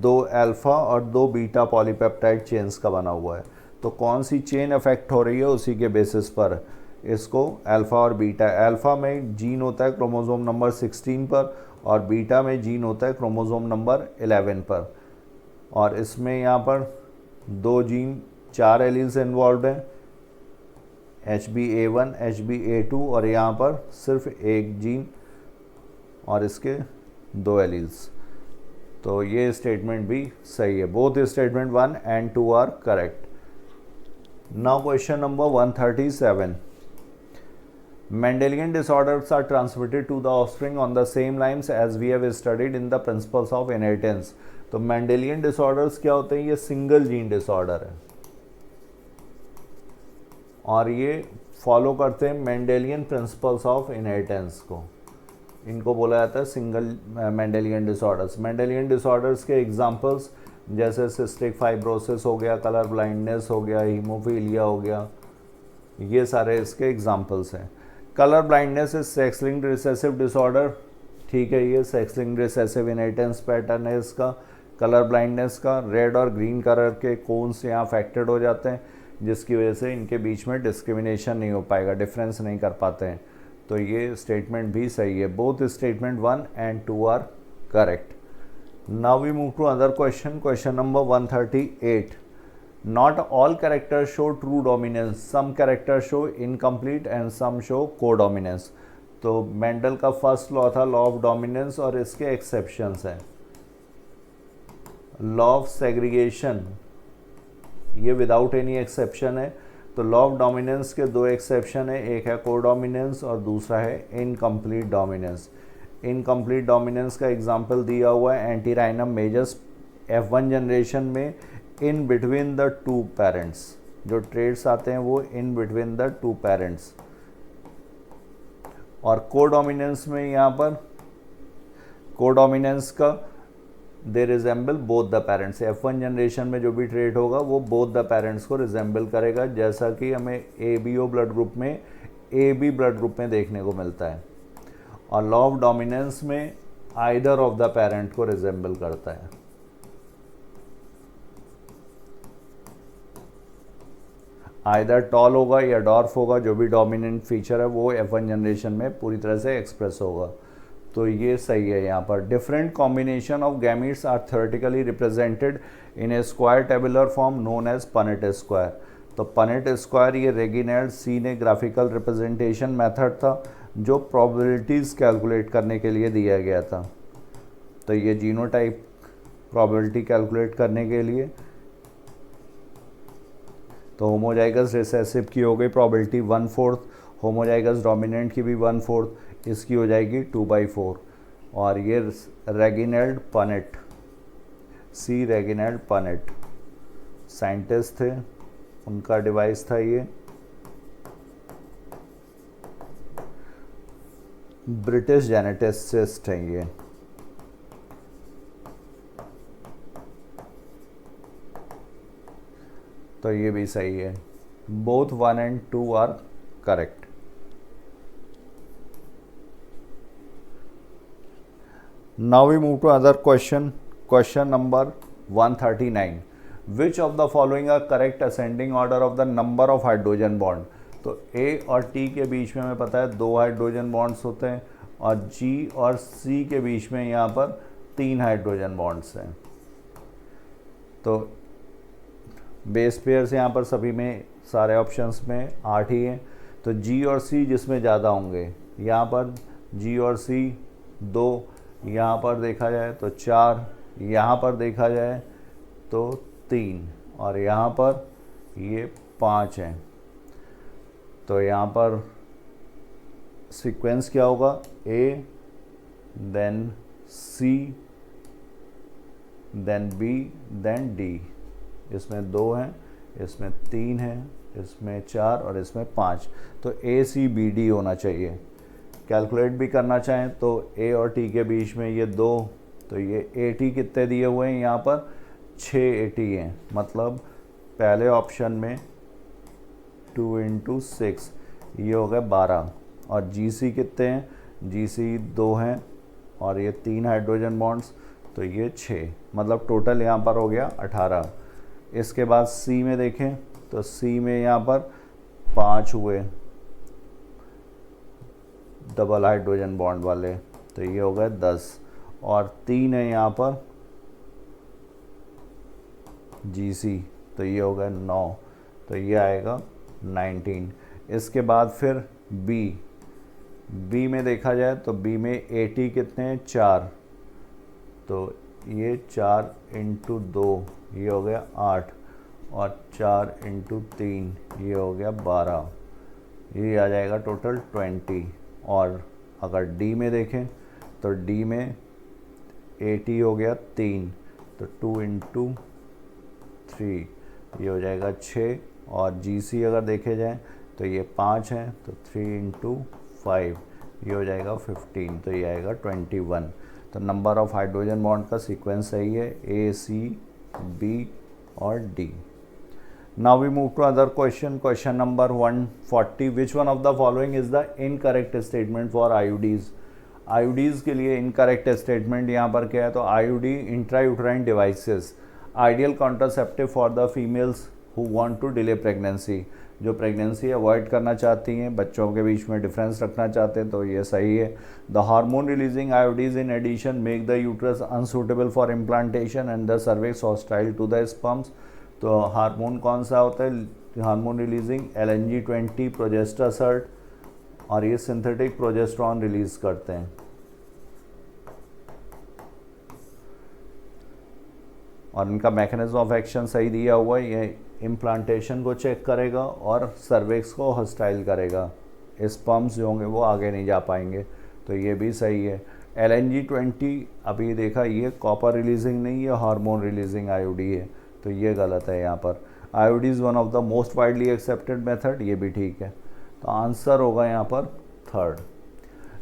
2 अल्फा और 2 बीटा पॉलीपेप्टाइड चेन्स का बना हुआ है। तो कौन सी चेन अफेक्ट हो रही है उसी के बेसिस पर इसको अल्फा और बीटा, अल्फा में जीन होता है क्रोमोसोम नंबर 16 पर और बीटा में जीन होता है क्रोमोसोम नंबर 11 पर। और इसमें यहाँ पर 2 जीन 4 एलील्स इन्वॉल्व हैं, HbA1, HbA2 और यहाँ पर सिर्फ एक जीन और इसके 2 एलील्स। तो ये स्टेटमेंट भी सही है, both statement 1 and 2 are correct. Now question number 137, Mendelian disorders are transmitted to the offspring on the same lines as we have studied in the principles of inheritance। तो Mendelian disorders क्या होते हैं? ये single gene disorder है और ये follow करते हैं मेंडेलियन प्रिंसिपल्स ऑफ इनहेरिटेंस को, इनको बोला जाता है single Mendelian disorders. Mendelian disorders के एग्जांपल्स जैसे सिस्टिक फाइब्रोसिस हो गया, कलर ब्लाइंडनेस हो गया, हीमोफीलिया हो गया, ये सारे इसके एग्जांपल्स हैं। Colour blindness is sex linked recessive disorder, ठीक है, ये sex linked recessive inheritance pattern है इसका। कलर ब्लाइंडनेस का रेड और ग्रीन कलर के कोन्स यहाँ अफेक्टेड हो जाते हैं, जिसकी वजह से इनके बीच में डिस्क्रिमिनेशन नहीं हो पाएगा, डिफरेंस नहीं कर पाते हैं। तो ये स्टेटमेंट भी सही है, both statement 1 and 2 are correct. Now we move to other question, question number 138, not all characters show true dominance, some characters show incomplete and some show codominance. तो मेंडल का फर्स्ट लॉ था law of dominance और इसके exceptions हैं। Law of segregation ये without any exception है। तो law of dominance के 2 एक्सेप्शन है, एक है कोडोमिनेंस और दूसरा है इनकम्प्लीट डोमिनेंस। इनकम्प्लीट डोमिनेंस का एग्जांपल दिया हुआ है एंटीराइनम मेजस F1 जनरेशन में इन बिटवीन द 2 पेरेंट्स। जो ट्रेड्स आते हैं वो in between the two parents. और कोडोमिनेंस में यहाँ पर कोडोमिनेंस का they resemble both the parents. F1 generation में जो भी ट्रेड होगा वो बोथ द पेरेंट्स को रिजेंबल करेगा, जैसा कि हमें ABO ब्लड ग्रुप में AB ब्लड ग्रुप में देखने को मिलता है। और लॉ ऑफ डोमिनेंस में आइदर ऑफ द पेरेंट को रिजेंबल करता है। आइदर टॉल होगा या डॉर्फ होगा, जो भी डोमिनेंट फीचर है वो F1 जनरेशन में पूरी तरह से एक्सप्रेस होगा। तो ये सही है। यहाँ पर different combination of gametes are theoretically represented in a square tabular form known as Punnett square. तो पनेट स्क्वायर ये रेगिनेल्ड सी ने ग्राफिकल रिप्रेजेंटेशन मेथड था जो प्रोबेबिलिटीज़ कैलकुलेट करने के लिए दिया गया था। तो ये जीनोटाइप प्रोबेबिलिटी कैलकुलेट करने के लिए, तो होमोजाइगस रिसेसिव की हो गई प्रोबेबिलिटी 1/4, होमोजाइगस डोमिनेंट की भी 1/4, इसकी हो जाएगी 2/4। और ये रेगिनेल्ड पनेट, सी रेगिनेल्ड पनेट साइंटिस्ट थे, उनका डिवाइस था ये। ब्रिटिश जेनेटिस्ट हैं ये। तो ये भी सही है। Both 1 and 2 are correct. Now we move to other question. Question number 139. Which of the following are correct ascending order of the number of hydrogen bond? तो A और T के बीच में हमें पता है 2 हाइड्रोजन बॉन्ड्स होते हैं, और G और C के बीच में यहाँ पर 3 हाइड्रोजन बॉन्ड्स हैं। तो बेस पेयर्स यहाँ पर सभी में, सारे ऑप्शंस में 8 ही हैं। तो G और C जिसमें ज़्यादा होंगे, यहाँ पर G और C 2, यहाँ पर देखा जाए तो 4, यहाँ पर देखा जाए तो 3, और यहाँ पर ये 5 हैं। तो यहाँ पर सीक्वेंस क्या होगा? A, then C, then B, then D। इसमें 2 हैं, इसमें 3 हैं, इसमें 4 और इसमें 5। तो ACBD होना चाहिए। कैलकुलेट भी करना चाहें तो A और T के बीच में ये 2, तो ये AT कितने दिए हुए हैं यहाँ पर? 6 AT हैं। मतलब पहले ऑप्शन में 2 × 6 ये हो गए 12। और GC कितने हैं? GC 2 हैं और ये 3 हाइड्रोजन बॉन्ड्स, तो ये 6, मतलब टोटल यहाँ पर हो गया 18। इसके बाद C में देखें तो C में यहाँ पर 5 हुए डबल हाइड्रोजन बॉन्ड वाले, तो ये हो गए 10। और 3 है यहाँ पर GC, तो ये हो गए 9, तो ये आएगा 19। इसके बाद फिर B में देखा जाए तो B में AT कितने हैं? 4, तो ये 4 × 2 ये हो गया 8, और 4 × 3 ये हो गया 12, ये आ जाएगा टोटल 20। और अगर D में देखें तो D में AT हो गया 3, तो 2 × 3 ये हो जाएगा 6। और GC अगर देखे जाए तो ये 5 हैं, तो 3 × 5 ये हो जाएगा 15, तो ये आएगा 21। तो नंबर ऑफ हाइड्रोजन बॉन्ड का सीक्वेंस सही है, A, C, B और D। Now we move to other question. Question number 140. Which one of the following is the incorrect statement for IUDs? IUDs के लिए incorrect statement यहाँ पर क्या है? तो IUD intrauterine devices, ideal contraceptive for the females who want to delay pregnancy, जो pregnancy avoid करना चाहती हैं, बच्चों के बीच में डिफरेंस रखना चाहते हैं, तो ये सही है। The hormone releasing IUDs in addition make the uterus unsuitable for implantation and the cervix hostile to the sperms. तो हार्मोन कौन सा होता है? हार्मोन रिलीजिंग LNG-20 प्रोजेस्टासर्ट, और ये सिंथेटिक प्रोजेस्ट्रॉन रिलीज करते हैं। और इनका मैकेनिज्म ऑफ एक्शन सही दिया हुआ है, ये इम्प्लांटेशन को चेक करेगा और सर्विक्स को हॉस्टाइल करेगा, स्पर्म्स जो होंगे वो आगे नहीं जा पाएंगे, तो ये भी सही है। LNG-20 अभी देखा, ये कॉपर रिलीजिंग नहीं, ये हार्मोन रिलीजिंग आयोडी है, तो ये गलत है यहाँ पर। IUD is one of the most widely accepted method, ये भी ठीक है। तो आंसर होगा यहाँ पर third.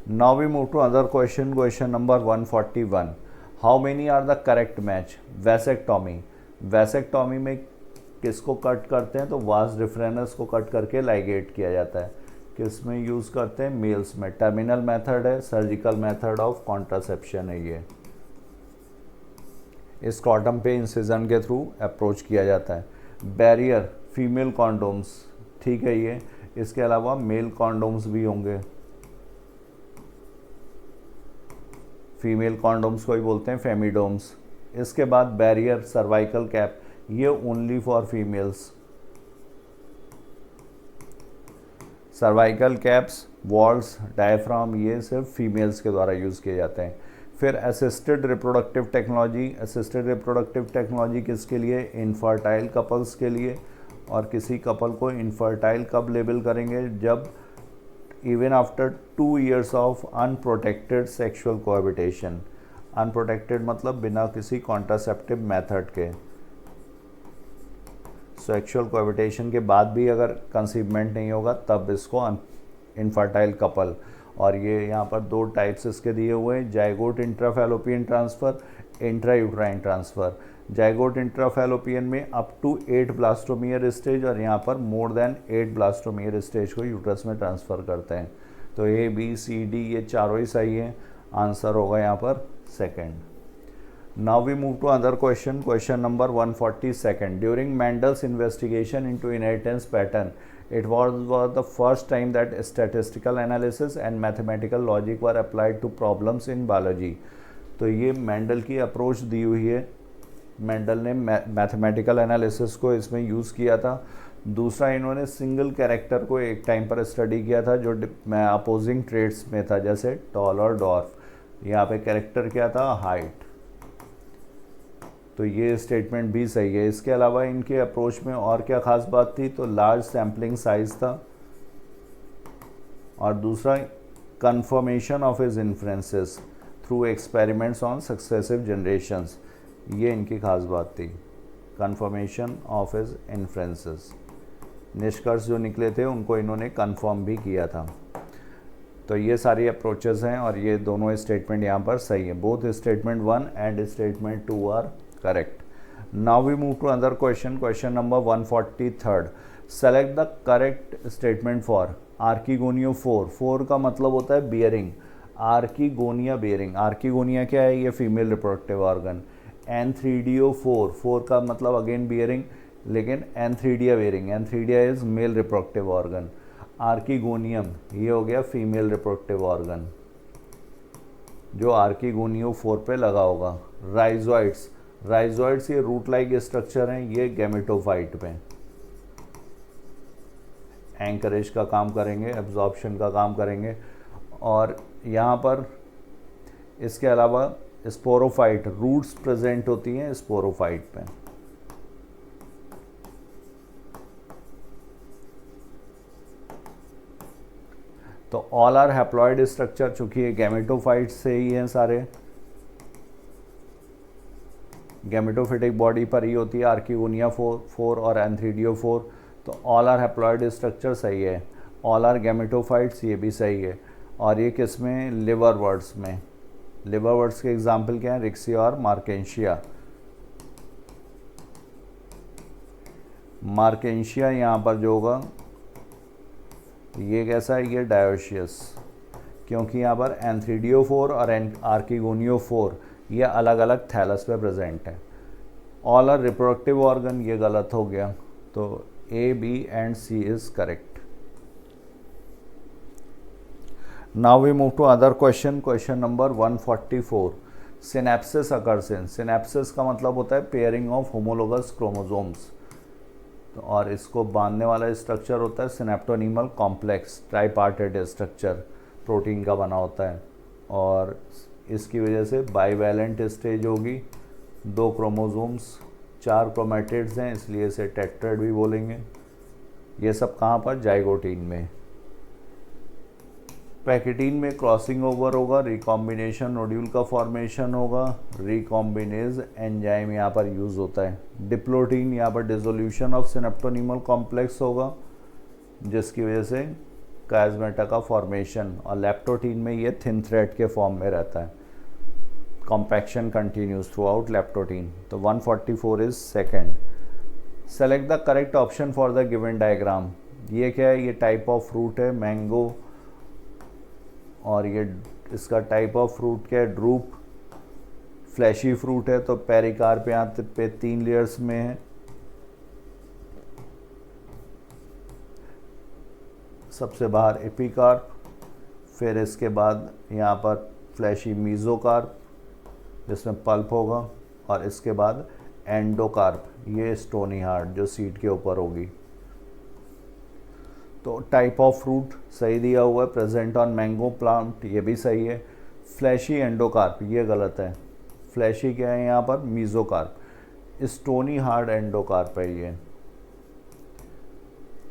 Now we move to other question, question number 141। How many are the correct match? Vasectomy, vasectomy में किसको कट करते हैं? तो वास डिफरेंस को कट करके लाइगेट किया जाता है। किस में यूज़ करते हैं? मेल्स में। टर्मिनल मेथड है, सर्जिकल मेथड ऑफ कॉन्ट्रासेप्शन है ये। स्क्रॉटम पे इंसिजन के थ्रू अप्रोच किया जाता है। बैरियर, फीमेल कॉन्डोम्स, ठीक है ये। इसके अलावा मेल कॉन्डोम्स भी होंगे, फीमेल कॉन्डोम्स को ही बोलते हैं फेमिडोम्स। इसके बाद बैरियर, सर्वाइकल कैप, ये only for females. Cervical caps, walls, diaphragm, ये सिर्फ फीमेल्स के द्वारा यूज़ किए जाते हैं। फिर assisted reproductive technology, assisted reproductive technology किसके लिए? इनफर्टाइल कपल्स के लिए। और किसी कपल को इनफर्टाइल कब लेबल करेंगे? जब even after 2 years of unprotected sexual cohabitation. Unprotected मतलब बिना किसी कॉन्ट्रासेप्टिव मेथड के। सेक्शुअल कोहैबिटेशन के बाद भी अगर कंसीवमेंट नहीं होगा तब इसको इनफर्टाइल कपल। और ये यहाँ पर 2 टाइप्स इसके दिए हुए हैं, zygote intrafallopian transfer, intrauterine transfer. Zygote intrafallopian में अप टू 8 ब्लास्टोमियर स्टेज, और यहाँ पर मोर देन 8 ब्लास्टोमियर स्टेज को यूट्रस में ट्रांसफ़र करते हैं। तो A, B, C, D ये चारों ही सही हैं। आंसर होगा यहाँ पर second. Now we move to another question, question number 142. During Mendel's investigation into inheritance pattern, it was the first time that statistical analysis and mathematical logic were applied to problems in biology. तो ये Mendel की approach दी हुई है। Mendel ने mathematical analysis को इसमें use किया था। दूसरा, इन्होंने सिंगल कैरेक्टर को एक टाइम पर स्टडी किया था जो अपोजिंग ट्रेड्स में था, जैसे टॉल और डॉर्फ। यहाँ पे कैरेक्टर क्या था? हाइट। तो ये स्टेटमेंट भी सही है। इसके अलावा इनके अप्रोच में और क्या खास बात थी? तो लार्ज सैम्पलिंग साइज था, और दूसरा confirmation of his inferences through experiments on successive generations. ये इनकी खास बात थी, कंफर्मेशन ऑफ हिज इन्फ्रेंसेस। निष्कर्ष जो निकले थे उनको इन्होंने कंफर्म भी किया था। तो ये सारी अप्रोचेस हैं, और ये दोनों स्टेटमेंट यहाँ पर सही है। Both statement 1 and statement 2 are correct. Now we move to another question, question number 143. Select the correct statement for archegoniophore. 4 का मतलब होता है bearing, archegonia bearing। archegonia क्या है? ये फीमेल रिप्रोडक्टिव ऑर्गन। anthridiophore, 4 का मतलब अगेन bearing, लेकिन anthridia bearing, anthridia is male reproductive organ. archegonium ये हो गया फीमेल रिप्रोडक्टिव ऑर्गन जो archegoniophore पे लगा होगा। rhizoids, राइजोइड्स ये रूट लाइक स्ट्रक्चर हैं, ये गैमेटोफाइट में एंकरेज का काम करेंगे, एब्जॉर्प्शन का काम करेंगे। और यहाँ पर इसके अलावा स्पोरोफाइट, रूट्स प्रेजेंट होती हैं स्पोरोफाइट पे। तो ऑल आर हैप्लॉइड स्ट्रक्चर, चूंकि ये गैमेटोफाइट से ही हैं सारे, गैमेटोफिटिक बॉडी पर ही होती है आर्कीगोनियोफोर और एंथ्रीडियोफोर। तो ऑल आर हैप्लॉइड स्ट्रक्चर सही है। ऑल आर गैमेटोफाइट्स, ये भी सही है। और ये किस में? लिवर वर्ड्स में। लिवर वर्ड्स के एग्जाम्पल क्या हैं? रिक्सिया और मार्केंशिया। मार्केंशिया यहाँ पर जो होगा ये कैसा है? ये डायोशियस, क्योंकि यहाँ पर एंथ्रीडियोफोर और आर्कीगोनियोफोर ये अलग अलग थैलस पे प्रेजेंट है। ऑल आर रिप्रोडक्टिव ऑर्गन, ये गलत हो गया। तो A, B and C is correct. Now we move to other question, question number 144। Synapsis occurs in, synapsis का मतलब होता है पेयरिंग ऑफ होमोलोगस क्रोमोसोम्स। तो और इसको बांधने वाला स्ट्रक्चर होता है सिनेप्टोनीमल कॉम्प्लेक्स, ट्राइपार्टेड स्ट्रक्चर प्रोटीन का बना होता है। और इसकी वजह से बाईवैलेंट स्टेज होगी, 2 क्रोमोसोम्स, 4 क्रोमेटिड्स हैं, इसलिए इसे टेट्राड भी बोलेंगे। ये सब कहाँ पर? जाइगोटीन में। पैकेटीन में क्रॉसिंग ओवर होगा, रिकॉम्बिनेशन नोड्यूल का फॉर्मेशन होगा, रिकॉम्बिनेज एंजाइम यहाँ पर यूज़ होता है। डिप्लोटीन यहाँ पर डिसोल्यूशन ऑफ सिनेप्टोनीमल कॉम्प्लेक्स होगा जिसकी वजह से कायस्मेटा का फॉर्मेशन, और लेप्टोटीन में ये थिन थ्रेड के फॉर्म में रहता है। Compaction continues through out leptotene. तो 144 is second. Select the correct option for the given diagram. ये क्या है, ये टाइप ऑफ फ्रूट है मैंगो, और ये इसका टाइप ऑफ फ्रूट क्या है, ड्रूप। फ्लैशी फ्रूट है तो पेरिकार्प यहाँ पे 3 लेयर्स में है। सबसे बाहर एपिकार्प, फिर इसके बाद यहाँ पर फ्लैशी मीजोकार्प जिसमें पल्प होगा, और इसके बाद एंडोकार्प, ये स्टोनी हार्ट जो सीड के ऊपर होगी। तो टाइप ऑफ फ्रूट सही दिया हुआ है, प्रेजेंट ऑन मैंगो प्लांट, ये भी सही है। फ्लैशी एंडोकार्प ये गलत है। फ्लैशी क्या है यहाँ पर, मीजोकार्प। स्टोनी हार्ड एंडोकार्प है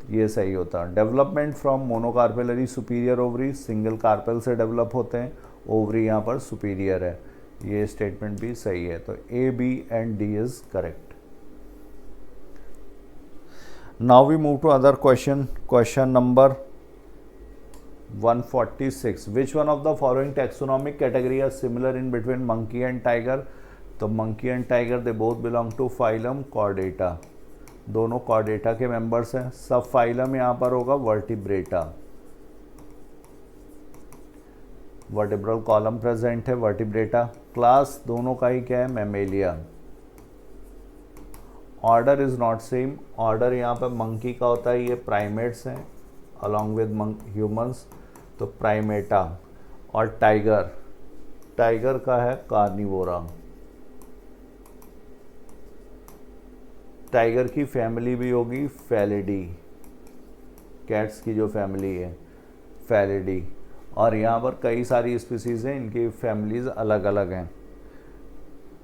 ये सही होता है। Development from monocarpellary superior ovary, single carpel से डेवलप होते हैं, ओवरी यहाँ पर सुपीरियर है, ये स्टेटमेंट भी सही है। तो A, B and D is correct. Now we move to other question. Question number 146. Which one of the following taxonomic category are similar in between monkey and tiger? तो monkey and tiger they both belong to phylum Chordata. दोनों Chordata के members हैं। सब phylum यहाँ पर होगा vertebrata. vertebral column present है vertebrata. class दोनों का ही क्या है, mammalia. Order is not same. Order यहाँ पर मंकी का होता है, ये प्राइमेट्स हैं अलॉन्ग विद ह्यूमंस, तो प्राइमेटा। और टाइगर, टाइगर का है कार्निवोरा। टाइगर की फैमिली भी होगी फेलिडी, कैट्स की जो फैमिली है फेलिडी। और यहाँ पर कई सारी स्पीसीज़ हैं, इनकी फैमिलीज़ अलग अलग हैं।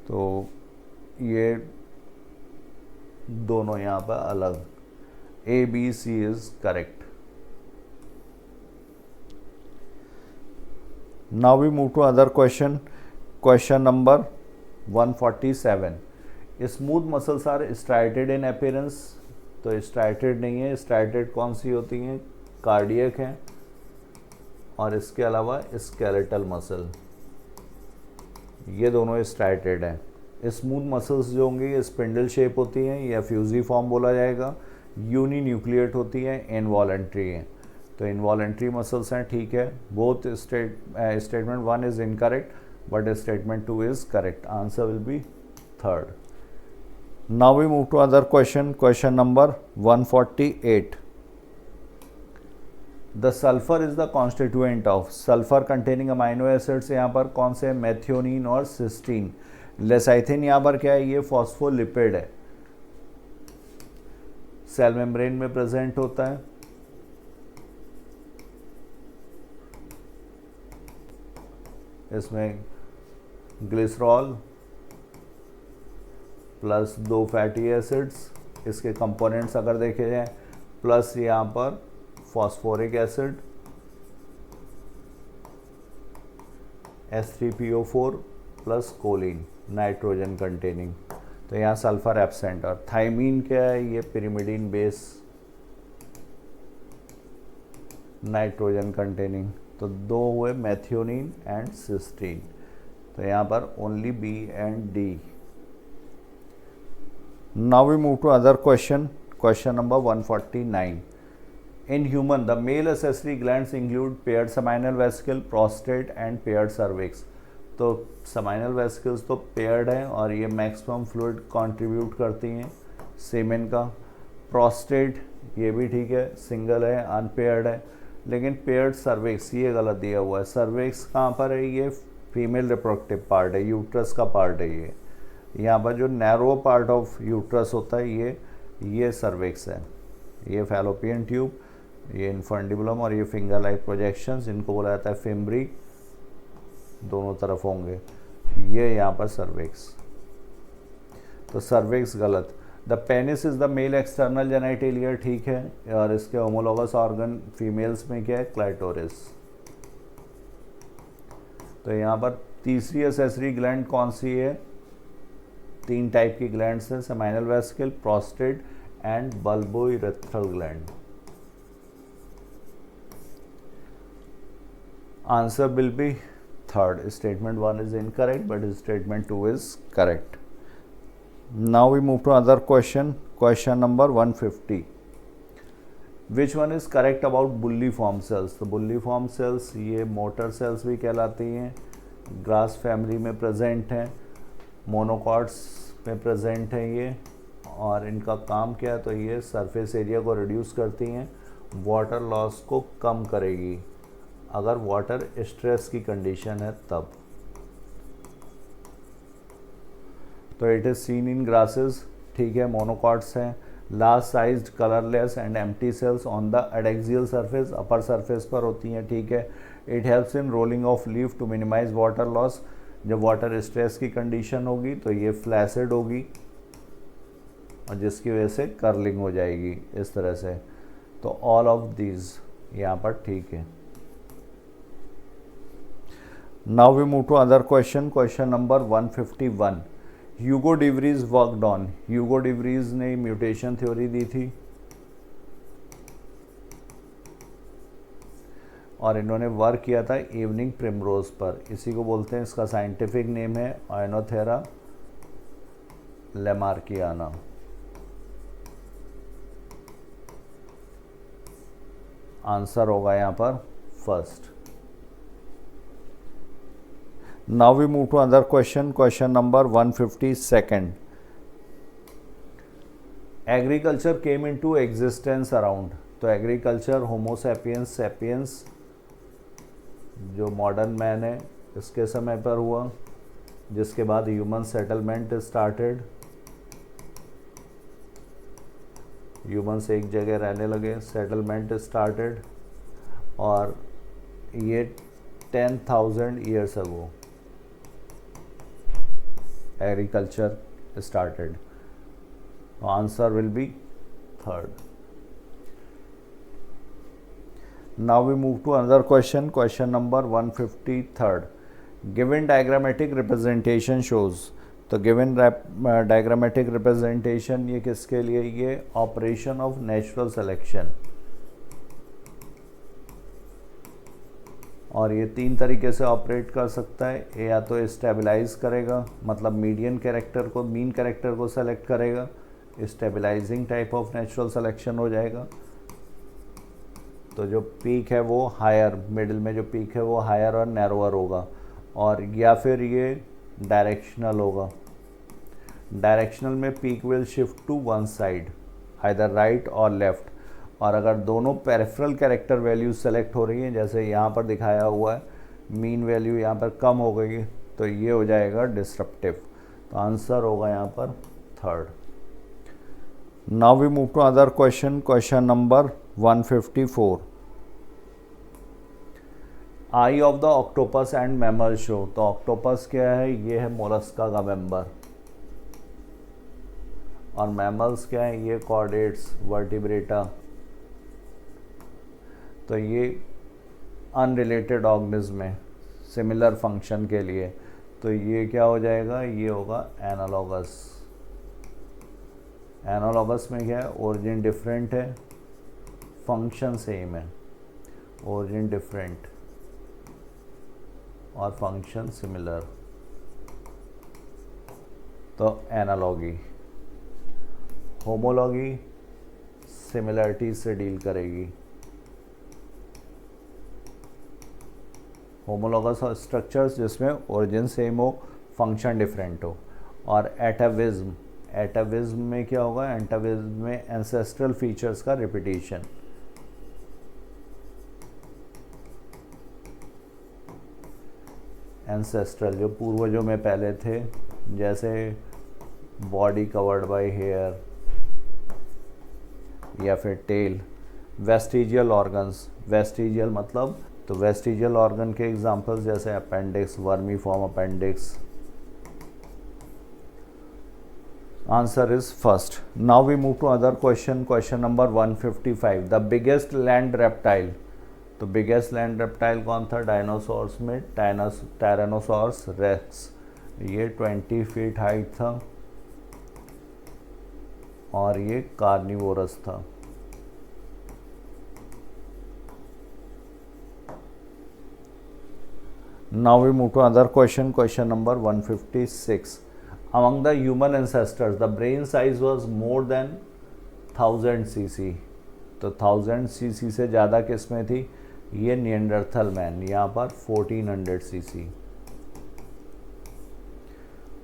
तो ये दोनों यहाँ पर अलग। A, B, C is correct. Now we move to other question. Question number 147। Smooth muscles are striated in appearance. तो स्ट्राइटेड नहीं है, स्ट्राइटेड कौन सी होती हैं, कार्डियक हैं, और इसके अलावा स्केलेटल मसल, ये दोनों स्ट्राइटेड हैं। स्मूथ मसल्स जो होंगी ये स्पिंडल शेप होती हैं या फ्यूजी फॉर्म बोला जाएगा, यूनी न्यूक्लिएट होती हैं, इनवॉलेंट्री हैं। तो इनवॉलेंट्री मसल्स हैं, ठीक है। Both statement 1 is incorrect but statement 2 is correct. Answer will be third. Now we move to other question. Question number 148। The sulphur is the constituent of. Sulphur containing amino acids यहाँ पर कौन से, methionine और cysteine. लेसाइथिन यहाँ पर क्या है, ये फॉस्फोलिपिड है, सेल मेम्ब्रेन में प्रेजेंट होता है। इसमें ग्लिसरॉल प्लस 2 फैटी एसिड्स, इसके कंपोनेंट्स अगर देखे जाएं, प्लस यहाँ पर phosphoric acid H3PO4 plus choline nitrogen containing. तो यहाँ सल्फर एब्सेंट। और थाइमीन क्या है, ये पिरिमिडीन बेस नाइट्रोजन कंटेनिंग। तो 2 हुए मेथियोनिन एंड सिस्टीन। तो यहाँ पर only B and D. Now we move to other question. Question number 149। In human, the male accessory glands include paired seminal vesicle, prostate and paired cervix. तो seminal vesicles तो paired हैं और ये maximum fluid contribute करती हैं semen का। prostate ये भी ठीक है, single है, unpaired है, लेकिन paired cervix ये गलत दिया हुआ है। cervix कहाँ पर है, ये फीमेल रिप्रोडक्टिव पार्ट है, यूट्रस का पार्ट है ये। यहाँ पर जो नैरो पार्ट ऑफ यूट्रस होता है ये cervix है। ये फैलोपियन ट्यूब, ये इन्फंडिबुलम और ये फिंगर लाइक प्रोजेक्शंस, इनको बोला जाता है फेमरी, दोनों तरफ होंगे। ये यहाँ पर सर्विक्स, तो सर्विक्स गलत। The penis is the male external genitalia, ठीक है। और इसके होमोलोगस ऑर्गन फीमेल्स में क्या है, क्लाइटोरिस। तो यहाँ पर तीसरी एसेसरी ग्लैंड कौन सी है? 3 टाइप की ग्लैंड्स हैं, seminal vesicle, prostate and bulbourethral gland. Answer will be third. Statement 1 is incorrect but statement 2 is correct. Now we move to another question. Question number 150. Which one is correct about bulliform cells? तो bulliform cells ये motor sales भी कहलाती हैं, grass family में present हैं, monocots में present हैं ये, और इनका काम क्या है? तो ये सरफेस एरिया को रिड्यूस करती हैं, वाटर लॉस को कम करेगी अगर वाटर स्ट्रेस की कंडीशन है तब। तो it is seen in grasses, ठीक है, मोनोकॉट्स हैं, large sized colourless and empty cells on the adaxial surface, upper surface पर होती हैं, ठीक है। It helps in rolling of leaf to minimise water loss. जब वाटर स्ट्रेस की कंडीशन होगी तो ये फ्लैसिड होगी और जिसकी वजह से कर्लिंग हो जाएगी इस तरह से। तो ऑल ऑफ दीज यहाँ पर ठीक है। Now we move to other question. Question number 151। Hugo de Vries worked on. Hugo de Vries ने म्यूटेशन थ्योरी दी थी और इन्होंने वर्क किया था इवनिंग प्रिमरोज पर। इसी को बोलते हैं, इसका साइंटिफिक नेम है आयनोथेरा लेमार्कियाना। आंसर होगा यहाँ पर first. Now we move to another question. Question number 152. Agriculture came into existence around. तो एग्रीकल्चर होमो सैपियंस सैपियंस जो मॉडर्न मैन है इसके समय पर हुआ, जिसके बाद ह्यूमन सेटलमेंट स्टार्टेड। ह्यूमन्स एक जगह रहने लगे, सेटलमेंट स्टार्टेड, और ये 10,000 years ago agriculture started. Answer will be third. Now we move to another question. Question number 153. Given diagrammatic representation shows. तो given diagrammatic representation ये किसके लिए? ये operation of natural selection, और ये 3 तरीके से ऑपरेट कर सकता है। या तो स्टेबलाइज करेगा, मतलब मीडियन कैरेक्टर को, मीन कैरेक्टर को सेलेक्ट करेगा, stabilising type of natural selection हो जाएगा। तो जो पीक है वो हायर, मिडिल में जो पीक है वो हायर और नैरोअर होगा। और या फिर ये डायरेक्शनल होगा। डायरेक्शनल में peak will shift to one side, either right or left. और अगर दोनों पेरिफेरल कैरेक्टर वैल्यूज सेलेक्ट हो रही हैं, जैसे यहाँ पर दिखाया हुआ है, मीन वैल्यू यहाँ पर कम हो गई, तो ये हो जाएगा डिसरप्टिव। तो आंसर होगा यहाँ पर third. Now we move to other question. Question number 154। Eye of the octopus and mammal show. तो ऑक्टोपस क्या है? ये है मोलस्का का मेंबर, और मैमल्स क्या है? ये कॉर्डेट्स, वर्टिब्रेटा। तो ये अनरिलेटेड ऑर्गेनिज्म है सिमिलर फंक्शन के लिए। तो ये क्या हो जाएगा? ये होगा एनालॉगस। एनालॉगस में क्या है? ओरिजिन डिफरेंट है, फंक्शन सेम है। ओरिजिन डिफरेंट और फंक्शन सिमिलर, तो एनालॉगी। होमोलॉगी सिमिलरिटी से डील करेगी। होमोलॉगस स्ट्रक्चर्स जिसमें ओरिजिन सेम हो, फंक्शन डिफरेंट हो। और एटाविज्म, एटाविज्म में क्या होगा? एटाविज्म में एंसेस्ट्रल फीचर्स का रिपीटिशन। एंसेस्ट्रल जो पूर्वजों में पहले थे, जैसे बॉडी कवर्ड बाय हेयर या फिर टेल। वेस्टिजियल ऑर्गन्स, वेस्टिजियल मतलब, तो वेस्टिजियल ऑर्गन के एग्जांपल्स जैसे appendix, vermiform appendix. Answer is first. Now we move to other question. Question number 155। The biggest land reptile. तो बिगेस्ट लैंड रेप्टाइल कौन था dinosaurs में? टायरानोसॉर्स रेक्स, ये 20 फीट हाइट था और ये कार्निवोरस था। Now we move to another question, question number 156. Among the human ancestors, the brain size was more than 1000 cc. तो 1000 cc से ज़्यादा किस में थी? ये नियंडरथल मैन, यहाँ पर 1400 cc।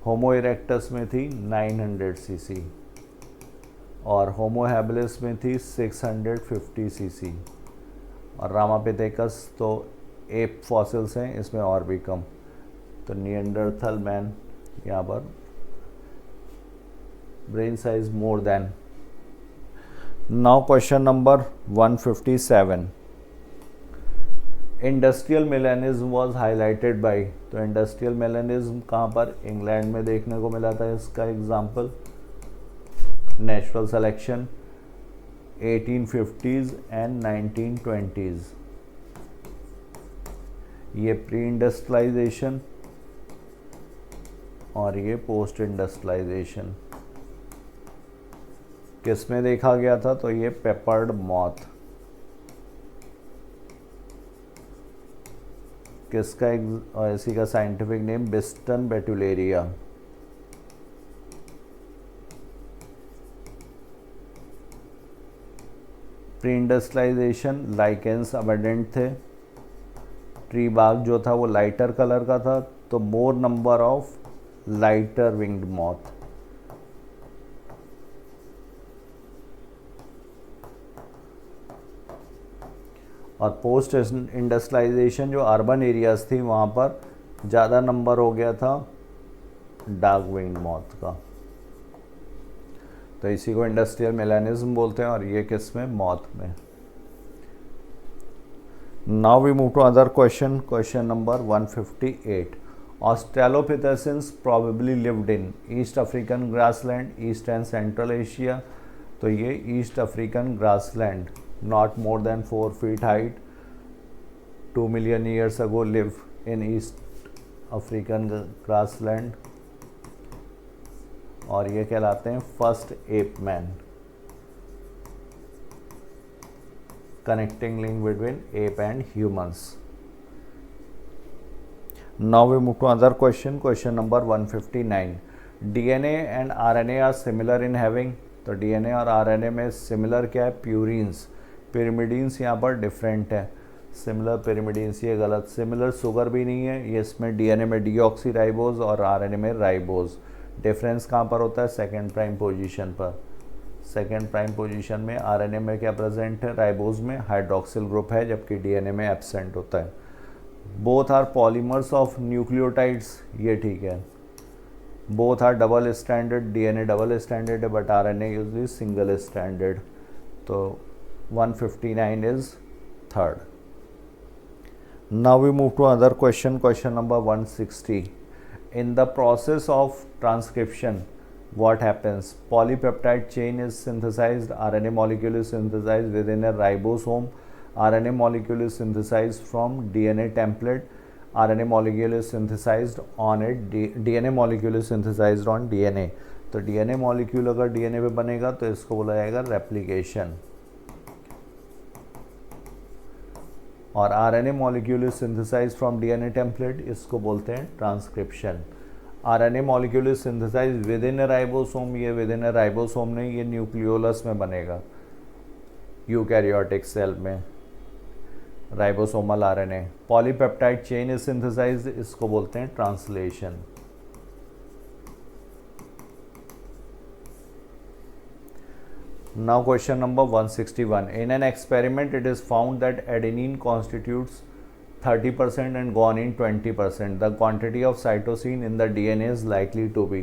होमो इरेक्टस में थी 900 cc और होमो हैबिलिस में थी 650 cc और रामापिथेकस तो एप फॉसिल्स हैं, इसमें और भी कम। तो नियंडरथल मैन यहाँ पर brain size more than. Now question number 157, industrial melanism was highlighted by. तो इंडस्ट्रियल मिलेनिज्म कहाँ पर? इंग्लैंड में देखने को मिला था। इसका example natural selection 1850s and 1920s। ये प्री इंडस्ट्रियलाइजेशन और ये पोस्ट इंडस्ट्रियलाइजेशन किस में देखा गया था? तो ये पेपर्ड मॉथ, किसका इसी का scientific name Biston betularia. Pre industrialization lichens abundant थे, ट्री बाग जो था वो लाइटर कलर का था, तो more number of lighter winged moth. और पोस्ट इंडस्ट्रियलाइजेशन जो अर्बन एरियाज थी वहाँ पर ज़्यादा नंबर हो गया था डार्क विंग्ड मॉथ का। तो इसी को इंडस्ट्रियल मेलानिज्म बोलते हैं और ये किस में? मॉथ में। Now we move to other question, question number 158. Australopithecines probably lived in East African grassland, East and Central Asia. तो ये East African grassland, not more than 4 feet height, 2 million years ago live in East African grassland और ये कहलाते हैं first app man. Connecting link between ape and humans. Now we move to another question, question number 159. DNA and RNA are similar in having. तो DNA और RNA में similar क्या है? Purines. पिरिमिडीन्स यहाँ पर डिफरेंट है। सिमिलर पिरिमिडीन्स ये गलत। सिमिलर शुगर भी नहीं है, ये इसमें DNA में डीऑक्सी राइबोज और RNA में राइबोज। डिफरेंस कहाँ पर होता है? सेकेंड प्राइम पोजीशन पर। सेकेंड प्राइम पोजीशन में आरएनए में क्या प्रेजेंट है? राइबोज में हाइड्रोक्सिल ग्रुप है, जबकि डीएनए में एब्सेंट होता है। Both are polymers of nucleotides, ये ठीक है। Both are double standard, DNA double standard है but RNA usually single standard. तो 159 is third. Now we move to other question, question number 160. In the process of transcription what happens? Polypeptide chain is synthesized, RNA molecule is synthesized within a ribosome, RNA molecule is synthesized from DNA template, RNA molecule is synthesized on it, DNA molecule is synthesized on DNA. तो DNA molecule अगर DNA पे बनेगा तो इसको बोला जाएगा replication और RNA molecule is synthesized from DNA template, इसको बोलते हैं transcription. RNA molecule is synthesized within a ribosome, ये within a ribosome नहीं, ये न्यूक्लियोलस में बनेगा, यूकैरियोटिक सेल में। Ribosomal RNA। Polypeptide chain is synthesised, इसको बोलते हैं translation. Now question number 161. In an experiment, it is found that adenine constitutes 30% and guanine 20%. The quantity of cytosine in the DNA is likely to be.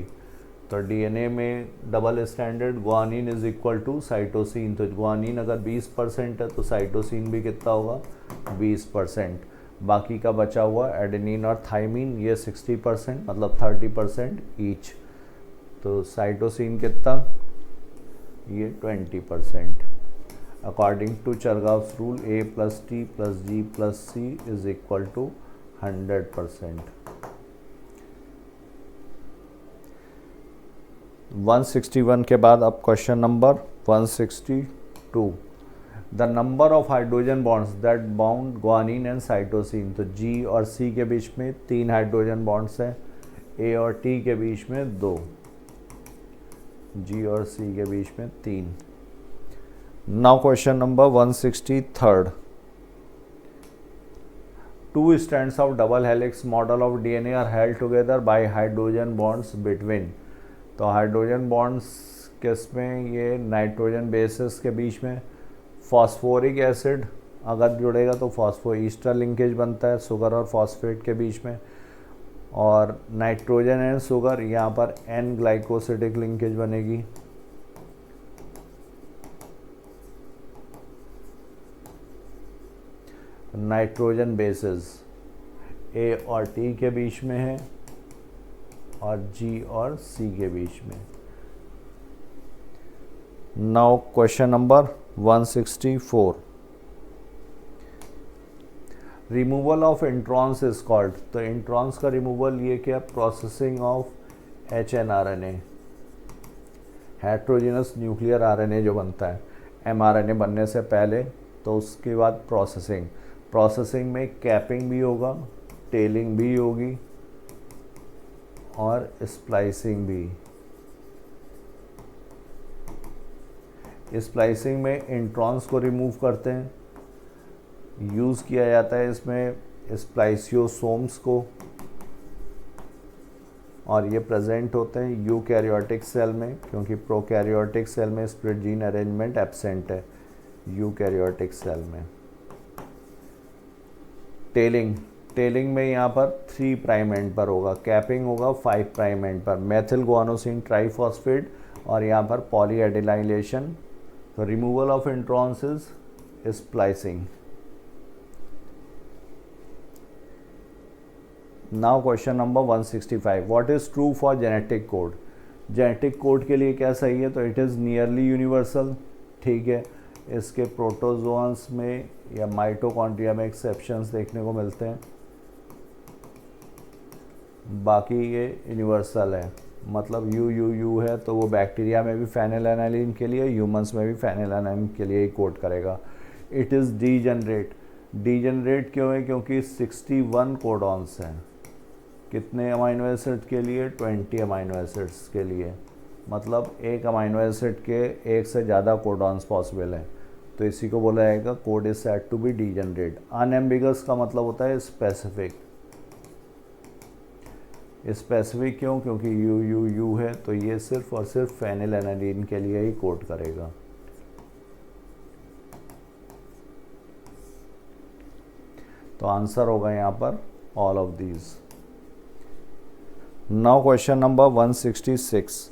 तो DNA में double standard guanine is equal to cytosine. तो guanine अगर 20% है तो cytosine भी कितना होगा? 20%। बाकी का बचा हुआ एडेनिन और थाइमिन, ये 60% मतलब 30% ईच। तो साइटोसिन कितना? ये 20%। According to Chargaff's rule, A plus T plus G plus C is equal to 100%. 161 के बाद अब question number 162. The number of hydrogen bonds that bound guanine and cytosine. तो G और C के बीच में 3 हाइड्रोजन बॉन्ड्स हैं, A और T के बीच में 2, G और C के बीच में 3. Now question number 163. 2 strands of double helix model of DNA are held together by hydrogen bonds between. तो हाइड्रोजन बॉन्ड्स किसमें, ये नाइट्रोजन बेसिस के बीच में. फॉस्फोरिक एसिड अगर जुड़ेगा तो फॉस्फो ईस्टर लिंकेज बनता है शुगर और फॉस्फेट के बीच में, और नाइट्रोजन एंड शुगर यहाँ पर एन ग्लाइकोसिडिक लिंकेज बनेगी. नाइट्रोजन बेसिस ए और टी के बीच में है और जी और सी के बीच में. Now question number 164. Removal of introns is called. तो इंट्रॉन्स का रिमूवल ये क्या, processing of HNRNA, heterogeneous nuclear RNA जो बनता है mRNA बनने से पहले, तो उसके बाद प्रोसेसिंग में कैपिंग भी होगा, टेलिंग भी होगी और स्प्लाइसिंग भी. स्प्लाइसिंग में इंट्रॉन्स को रिमूव करते हैं, यूज़ किया जाता है इसमें स्प्लाइसियोसोम्स को, और ये प्रेजेंट होते हैं यूकैरियोटिक सेल में, क्योंकि प्रोकैरियोटिक सेल में स्प्लिट जीन अरेंजमेंट एब्सेंट है, यूकैरियोटिक सेल में. टेलिंग में यहाँ पर 3 प्राइम एंड पर होगा, कैपिंग होगा 5 प्राइम एंड पर, मेथिल गुआनोसिन ट्राइफॉस्फेट, और यहाँ पर पॉलीएडिलाइलेशन. तो removal of introns is splicing. Now question number 165. What is true for genetic code. Genetic code के लिए क्या सही है, तो इट इज़ नियरली यूनिवर्सल. ठीक है, इसके प्रोटोजोन्स में या माइटोकॉन्ड्रिया में एक्सेप्शंस देखने को मिलते हैं, बाकी ये यूनिवर्सल है. मतलब यू है तो वो बैक्टीरिया में भी फेनिलएनालिन के लिए, ह्यूमंस में भी फेनिलएनालिन के लिए ही कोड करेगा. इट इज़ डीजनरेट क्यों है, क्योंकि 61 कोडॉन्स हैं. कितने अमाइनो एसिड के लिए, 20 अमाइनो एसिड्स के लिए. मतलब एक अमाइनो एसिड के एक से ज़्यादा कोडॉन्स पॉसिबल हैं, तो इसी को बोला जाएगा code is said to be degenerate. Unambiguous का मतलब होता है स्पेसिफिक. स्पेसिफिक क्यों, क्योंकि यू है तो ये सिर्फ और सिर्फ फेनिलएनालिन के लिए ही कोड करेगा. तो आंसर होगा यहाँ पर all of these. Now question number 166.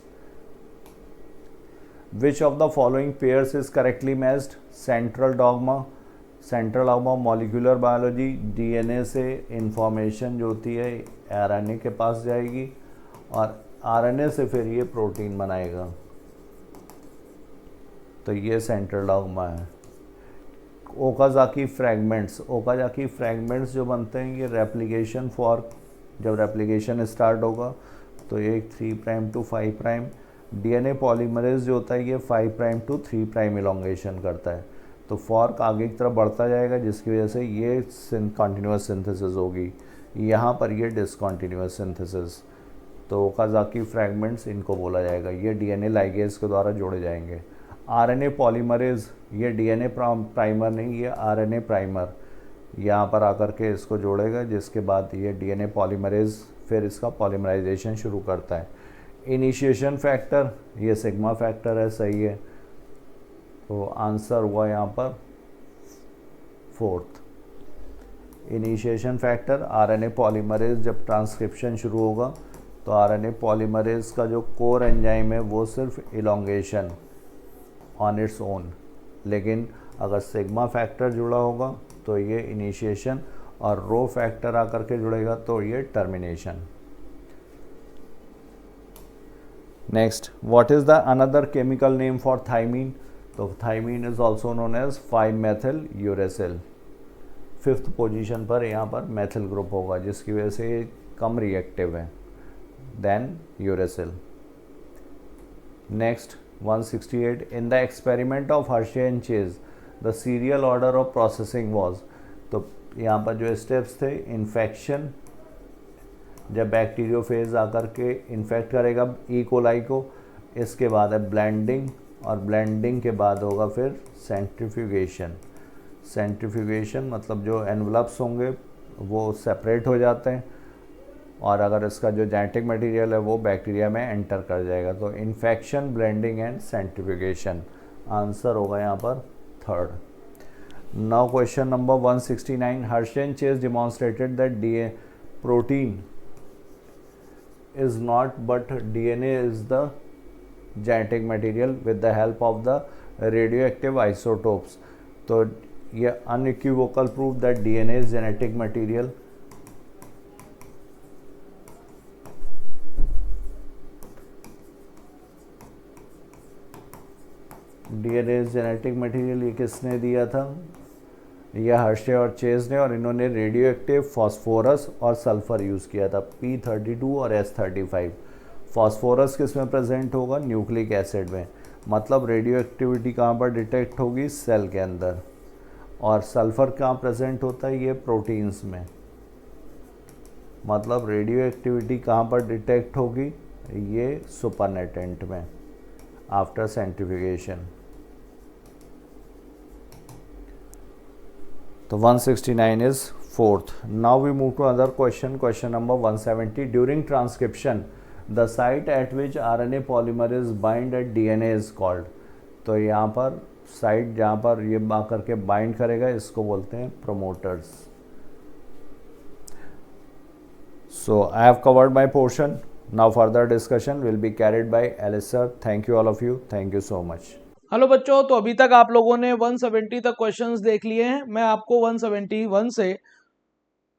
Which of the following pairs is correctly matched? Central dogma molecular biology. DNA से इंफॉर्मेशन जो होती है RNA के पास जाएगी और RNA से फिर ये प्रोटीन बनाएगा, तो ये सेंट्रल डॉगमा है. ओकाजाकी फ्रैगमेंट्स जो बनते हैं, ये रेप्लिकेशन फॉर्क, जब रेप्लिकेशन स्टार्ट होगा तो ये 3 prime to 5 prime. DNA polymerase जो होता है ये 5 प्राइम टू 3 प्राइम इलोंगेशन करता है, तो फॉर्क आगे की तरफ बढ़ता जाएगा, जिसकी वजह से ये कॉन्टिन्यूस सिंथेसिस होगी. यहाँ पर ये डिसकॉन्टिन्यूस सिंथेसिस. तो ओकाजाकी फ्रैगमेंट्स इनको बोला जाएगा. ये DNA लाइगेज के द्वारा जोड़े जाएंगे. RNA पॉलीमरेज, ये DNA प्राइमर नहीं, ये RNA प्राइमर यहाँ पर आकर के इसको जोड़ेगा, जिसके बाद ये DNA पॉलीमरेज फिर इसका पॉलीमराइजेशन शुरू करता है. इनिशिएशन फैक्टर, ये सिग्मा फैक्टर है, सही है. तो आंसर हुआ यहाँ पर 4th. Initiation factor RNA polymerase. जब ट्रांसक्रिप्शन शुरू होगा तो RNA पॉलीमरेज का जो कोर एंजाइम है वो सिर्फ इलोंगेशन ऑन इट्स ओन, लेकिन अगर सिग्मा फैक्टर जुड़ा होगा तो ये इनिशिएशन, और रो फैक्टर आकर के जुड़ेगा तो ये termination. Next, what is the another chemical name for thymine. तो thymine is also known as five methyl uracil. 5th position पर यहाँ पर मेथिल ग्रुप होगा जिसकी वजह से ये कम रिएक्टिव है than uracil. Next 168, in the experiment of Hershey and Chase the serial order of processing was. तो यहाँ पर जो स्टेप्स थे, इन्फेक्शन, जब बैक्टीरियोफेज आकर के इन्फेक्ट करेगा ई कोलाई को, इसके बाद है ब्लेंडिंग, और ब्लेंडिंग के बाद होगा फिर सेंट्रीफ्यूगेशन। सेंट्रीफ्यूगेशन मतलब जो एनवलप्स होंगे वो सेपरेट हो जाते हैं, और अगर इसका जो जेनेटिक मटेरियल है वो बैक्टीरिया में एंटर कर जाएगा। तो infection, blending and centrifugation answer होगा यहाँ पर 3rd। Now question number 169, Hershey and chase demonstrated that DNA protein is not but DNA is the genetic material with the help of the radioactive isotopes। तो ये unequivocal proof that DNA is genetic material। DNA is genetic material ये किसने दिया था? यह Hershey और chase ने, और इन्होंने रेडियो एक्टिव फॉस्फोरस और सल्फर यूज़ किया था, P32 और S35। फॉस्फोरस किस में प्रेजेंट होगा? न्यूक्लिक एसिड में। मतलब रेडियो एक्टिविटी कहाँ पर डिटेक्ट होगी? सेल के अंदर। और सल्फर कहाँ प्रेजेंट होता है? ये प्रोटीन्स में। मतलब रेडियो एक्टिविटी कहाँ पर डिटेक्ट होगी? ये सुपरनेटेंट में आफ्टर सेंट्रीफ्यूगेशन। तो 169 is 4th। Now we move to another question, question number 170. During transcription, the site at which RNA polymerase bind at DNA is called। तो यहाँ पर साइट जहाँ पर ये आकर के बाइंड करेगा इसको बोलते हैं promoters। So I have covered my portion. Now further discussion will be carried by Alice sir. Thank you all of you. Thank you so much. Hello बच्चों, तो अभी तक आप लोगों ने 170 तक क्वेश्चंस देख लिए हैं। मैं आपको 171 से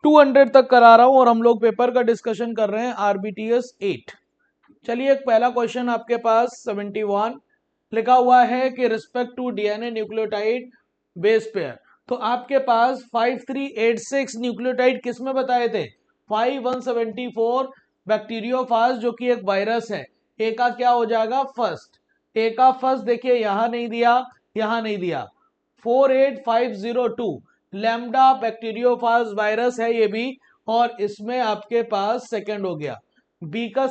200 तक करा रहा हूं और हम लोग पेपर का डिस्कशन कर रहे हैं आरबीटीएस 8। चलिए, एक पहला क्वेश्चन आपके पास 71 लिखा हुआ है कि respect to DNA nucleotide base pair. तो आपके पास 5386 न्यूक्लियोटाइड किस में बताए थे? 5174 बैक्टीरियोफाज जो कि एक वायरस है। ए का क्या हो जाएगा? फर्स्ट। ए का फर्स्ट देखिए यहां नहीं दिया, यहां नहीं दिया। 48502 लैम्डा बैक्टीरियोफाज वायरस है ये भी, और इसमें आपके पास सेकंड हो गया। बी का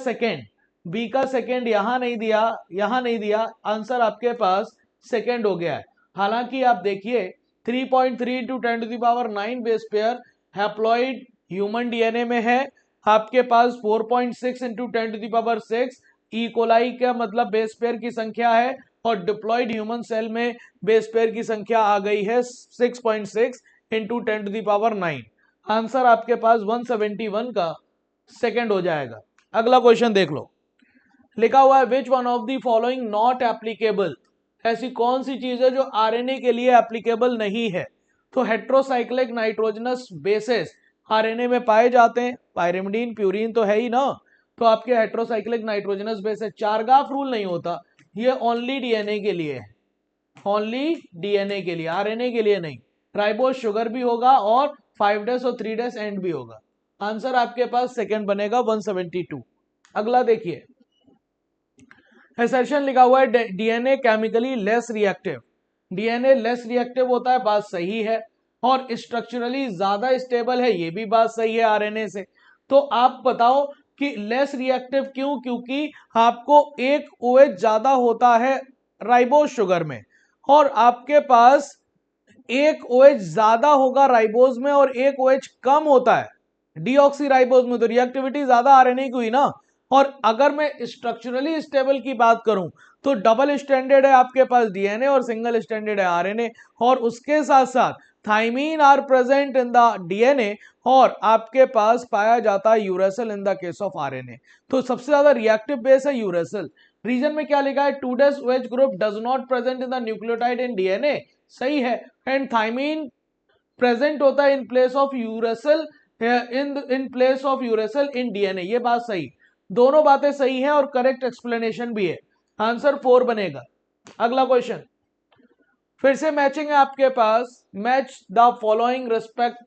सेकंड यहां नहीं दिया, यहां नहीं दिया, आंसर आपके पास सेकंड हो गया है। हालांकि आप देखिए 3.3 × 10⁹ base pair haploid human DNA में है। आपके पास 4.6 × 10⁶ ई कोलाई का मतलब बेस पेयर की संख्या है, और डिप्लॉयड ह्यूमन सेल में बेस पेयर की संख्या आ गई है 6.6 × 10⁹। आंसर आपके पास 171 का सेकंड हो जाएगा। अगला क्वेश्चन देख लो, लिखा हुआ है which one of the following not applicable. ऐसी कौन सी चीज है जो आरएनए के लिए एप्लीकेबल नहीं है? तो हेट्रोसाइक्लिक नाइट्रोजनस बेसेस आरएनए में पाए जाते हैं, पायरिमिडीन, प्यूरीन तो है ही ना, तो आपके हेट्रोसाइक्लिक नाइट्रोजनस बेस है। चारगाफ रूल नहीं होता, ये ओनली डीएनए के लिए है, ओनली डीएनए के लिए, आरएनए के लिए नहीं। राइबोस शुगर भी होगा और 5' और 3' एंड भी होगा। आंसर आपके पास सेकंड बनेगा 172। अगला देखिए, असर्शन लिखा हुआ है DNA chemically less reactive. DNA less reactive होता है, बात सही है, और स्ट्रक्चरली ज्यादा स्टेबल है, ये भी बात सही है आरएनए से। तो आप बताओ कि लेस रिएक्टिव क्यों? क्योंकि आपको एक OH ज्यादा होता है राइबोस शुगर में, और आपके पास एक OH ज्यादा होगा राइबोज में और एक OH कम होता है डीऑक्सी राइबोज में, तो रिएक्टिविटी ज्यादा आरएनए की हुई ना। और अगर मैं स्ट्रक्चरली स्टेबल की बात करूं तो डबल स्टैंडर्ड है आपके पास डीएनए और सिंगल स्टैंडर्ड है आरएनए, और उसके साथ साथ thymine are present in the DNA, और आपके पास पाया जाता है uracil in the case of RNA. तो सबसे ज्यादा रिएक्टिव बेस है यूरेसिल। रीजन में क्या लिखा है? 2' OH group does not present in the nucleotide in DNA, सही है। एंड थाइमीन प्रेजेंट होता है in place of uracil, in place of uracil in DNA, ये बात सही। दोनों बातें सही हैं और करेक्ट एक्सप्लेनेशन भी है। आंसर 4 बनेगा। अगला क्वेश्चन, फिर से मैचिंग है आपके पास, match the following respect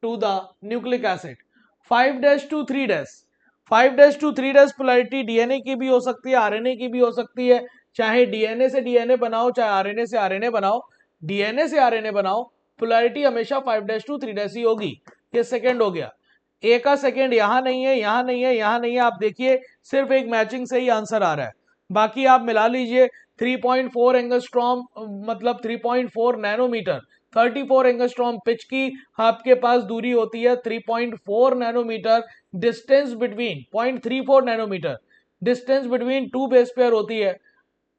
to the nucleic acid 5' to 3'। 5' to 3' polarity DNA की भी हो सकती है, आरएनए की भी हो सकती है। चाहे डीएनए से डीएनए बनाओ, चाहे आरएनए से आरएनए बनाओ, डीएनए से आरएनए बनाओ, पोलैरिटी हमेशा 5' to 3' ही होगी। ये सेकंड हो गया। ए का सेकंड यहां नहीं है, यहां नहीं है, यहां नहीं है। आप देखिए सिर्फ एक मैचिंग से ही आंसर आ रहा है, बाकी आप मिला लीजिए। 3.4 एंगस्ट्रॉम मतलब 3.4 नैनोमीटर, 34 एंगस्ट्रॉम पिच की आपके पास दूरी होती है, 3.4 nanometre distance between 0.34 nanometre distance between two base pair होती है।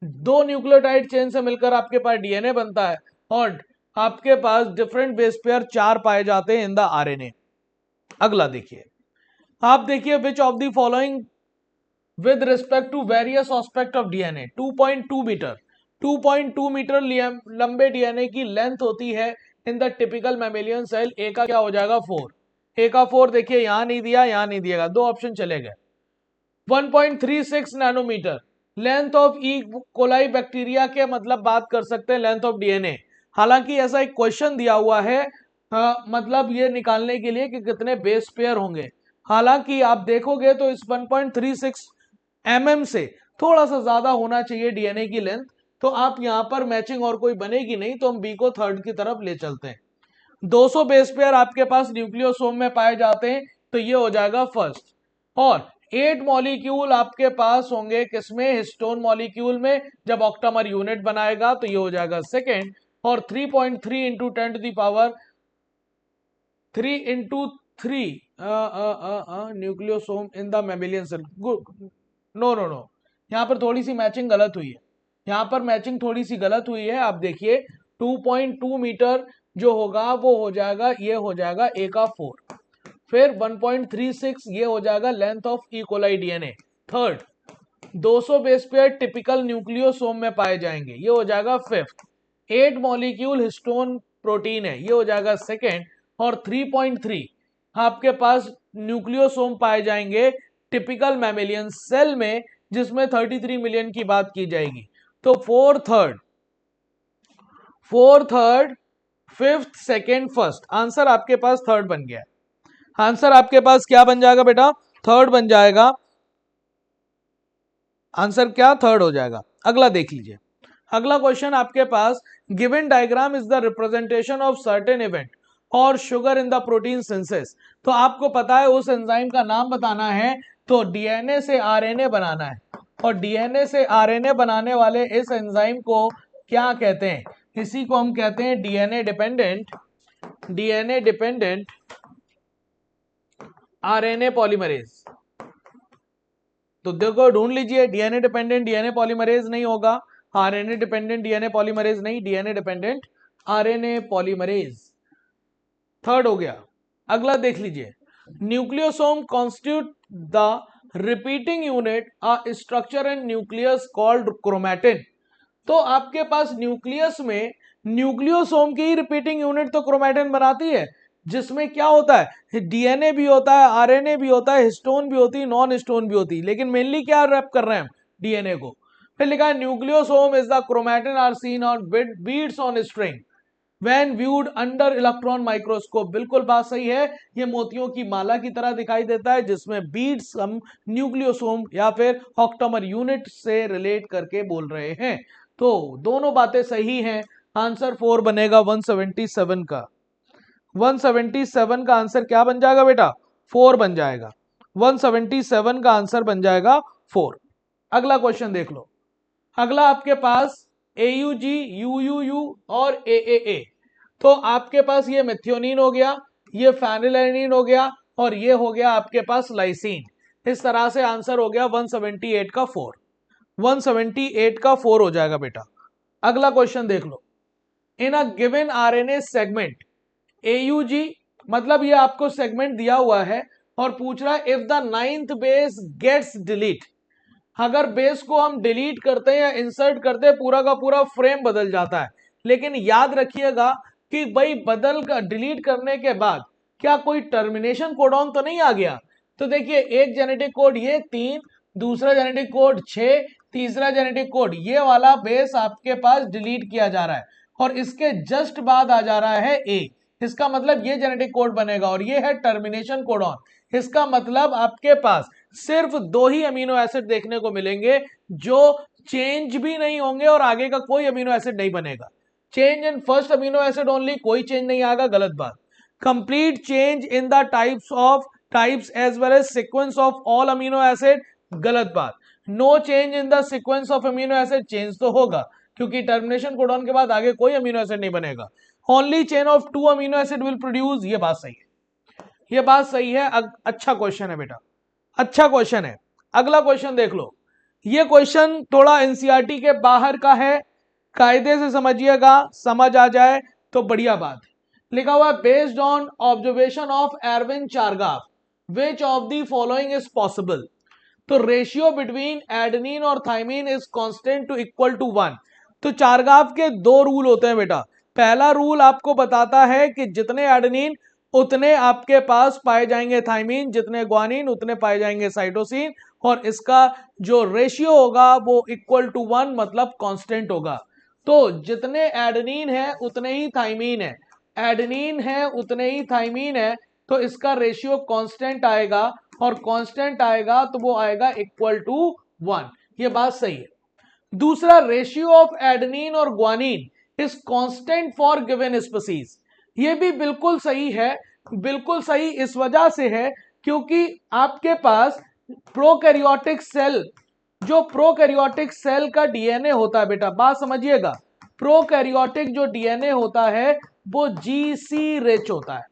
दो न्यूक्लियोटाइड चेन से मिलकर आपके पास डीएनए बनता है और आपके पास डिफरेंट बेस पेयर 4 पाए जाते हैं इन द आरएनए। अगला देखिए, आप देखिए which of the following with respect to various aspect of DNA 2.2 metre 2.2 metre लंबे डीएनए की लेंथ होती है in the typical mammalian cell. A का क्या हो जाएगा 4, ए का 4 देखिए यहां नहीं दिया, यहां नहीं दिएगा, दो ऑप्शन चले गए। 1.36 nanometre length of E coli bacteria के मतलब बात कर सकते हैं लेंथ ऑफ डीएनए। हालांकि ऐसा एक क्वेश्चन दिया हुआ है मतलब ये निकालने के लिए कि कितने बेस पेयर होंगे। हालांकि आप देखोगे तो इस 1.36 mm से थोड़ा सा ज्यादा होना चाहिए डीएनए की लेंथ, तो आप यहां पर मैचिंग और कोई बनेगी नहीं, तो हम बी को थर्ड की तरफ ले चलते हैं। 200 बेस पेयर आपके पास न्यूक्लियोसोम में पाए जाते हैं, तो ये हो जाएगा फर्स्ट। और 8 मॉलिक्यूल आपके पास होंगे किसमें, हिस्टोन मॉलिक्यूल में, जब ऑक्टामर यूनिट बनाएगा तो ये हो जाएगा सेकेंड। और 3.3 into 10 to the power 3 into 3 nucleosome in the mammalian cell. No no no, यहां पर थोड़ी सी मैचिंग गलत हुई है, यहां पर मैचिंग थोड़ी सी गलत हुई है। आप देखिए 2.2 मीटर जो होगा वो हो जाएगा, ये हो जाएगा ए का 4। फिर 1.36 ये हो जाएगा length of E coli DNA third. 200 base pair typical nucleosome में पाए जाएंगे, ये हो जाएगा फिफ्थ। 8 मॉलिक्यूल हिस्टोन प्रोटीन है, ये हो जाएगा सेकेंड। और 3.3 आपके पास न्यूक्लियोसोम पाए जाएंगे टिपिकल मैमेलियन सेल में, जिसमें 33 मिलियन की बात की जाएगी। तो four third fifth second first, answer आपके पास थर्ड बन गया। आंसर आपके पास क्या बन जाएगा बेटा, थर्ड बन जाएगा। आंसर क्या थर्ड हो जाएगा। अगला देख लीजिए, अगला क्वेश्चन आपके पास, given diagram is the representation of certain event or sugar in the protein synthesis. तो आपको पता है उस एंजाइम का नाम बताना है, तो डीएनए से आरएनए बनाना है, और डीएनए से आरएनए बनाने वाले इस एंजाइम को क्या कहते हैं, इसी को हम कहते हैं डीएनए डिपेंडेंट आरएनए पॉलीमरेज। तो देखो ढूंढ लीजिए, डीएनए डिपेंडेंट डीएनए पॉलीमरेज नहीं होगा, आरएनए डिपेंडेंट डीएनए पॉलीमरेज नहीं, DNA dependent RNA polymerase third हो गया। अगला देख लीजिए, nucleosome constitute the repeating unit a structure and nucleus called chromatin. तो आपके पास न्यूक्लियस में न्यूक्लियोसोम की ही रिपीटिंग यूनिट तो क्रोमैटिन बनाती है, जिसमें क्या होता है, डीएनए भी होता है, आरएनए भी होता है, हिस्टोन भी होती है, नॉन हिस्टोन भी होती है, लेकिन मेनली क्या रैप कर रहे हैं हम, डीएनए को। फिर लिखा है nucleosome is the chromatin are seen on beads on string when viewed under electron microscope. बिल्कुल बात सही है, ये मोतियों की माला की तरह दिखाई देता है, जिसमें बीड्स हम न्यूक्लियोसोम या फिर ऑक्टामर यूनिट से रिलेट करके बोल रहे हैं। तो दोनों बातें सही हैं, आंसर 4 बनेगा 177 का। 177 का आंसर क्या बन जाएगा बेटा, 4 बन जाएगा। 177 का आंसर बन जाएगा 4। अगला क्वेश्चन देख लो, अगला आपके पास AUG, UUU और AAA। तो आपके पास ये मेथियोनिन हो गया, ये फेनिलैनिन हो गया, और ये हो गया आपके पास लाइसिन। इस तरह से आंसर हो गया 178 का 4। 178 का 4 हो जाएगा बेटा। अगला क्वेश्चन देख लो, in a given RNA segment AUG, मतलब ये आपको सेगमेंट दिया हुआ है और पूछ रहा है if the 9th base gets delete. अगर बेस को हम डिलीट करते हैं या इंसर्ट करते हैं, पूरा का पूरा फ्रेम बदल जाता है। लेकिन याद रखिएगा कि भाई बदल का डिलीट करने के बाद क्या कोई टर्मिनेशन कोडॉन तो नहीं आ गया। तो देखिए एक जेनेटिक कोड ये 3, दूसरा जेनेटिक कोड 6, तीसरा जेनेटिक कोड ये वाला बेस आपके पास डिलीट किया जा रहा है। और इसके जस्ट बाद आ जा रहा है ए, इसका मतलब ये जेनेटिक कोड बनेगा और ये है टर्मिनेशन कोडॉन। इसका मतलब आपके पास सिर्फ 2 ही अमीनो एसिड देखने को मिलेंगे जो चेंज भी नहीं होंगे और आगे का कोई अमीनो एसिड नहीं बनेगा। Change in first amino acid only, कोई चेंज नहीं आएगा, गलत बात। Complete change in the types as well as sequence of all amino acid, गलत बात। No change in the sequence of amino acid, change तो होगा क्योंकि टर्मिनेशन कोडॉन के बाद आगे कोई अमीनो एसिड नहीं बनेगा। Only chain of 2 amino acid will produce, ये बात सही है, ये बात सही है। अच्छा क्वेश्चन है बेटा, अच्छा क्वेश्चन है। अगला क्वेश्चन देख लो, ये क्वेश्चन थोड़ा एनसीईआरटी के बाहर का है, कायदे से समझिएगा, समझ आ जाए तो बढ़िया बात। लिखा हुआ based on observation of Erwin Chargaff which of the following is possible. तो रेशियो बिटवीन एडेनिन और thymine is constant to equal to 1। तो चारगाफ के 2 रूल होते हैं बेटा। पहला रूल आपको बताता है कि जितने एडेनिन उतने आपके पास पाए जाएंगे थाइमिन, जितने ग्वानिन उतने पाए जाएंगे साइटोसिन, और इसका जो रेशियो होगा वो इक्वल टू 1 मतलब कांस्टेंट होगा। तो जितने एडेनिन है उतने ही थाइमिन है, एडेनिन है उतने ही थाइमिन है, तो इसका रेशियो कांस्टेंट आएगा और कांस्टेंट आएगा तो वो आएगा इक्वल टू 1, ये बात सही है। दूसरा, रेशियो ऑफ एडेनिन और guanine is constant for given species, ये भी बिल्कुल सही है। बिल्कुल सही इस वजह से है क्योंकि आपके पास प्रोकैरियोटिक सेल, जो प्रोकैरियोटिक सेल का डीएनए होता है बेटा, बात समझिएगा, प्रोकैरियोटिक जो डीएनए होता है वो जीसी रिच होता है।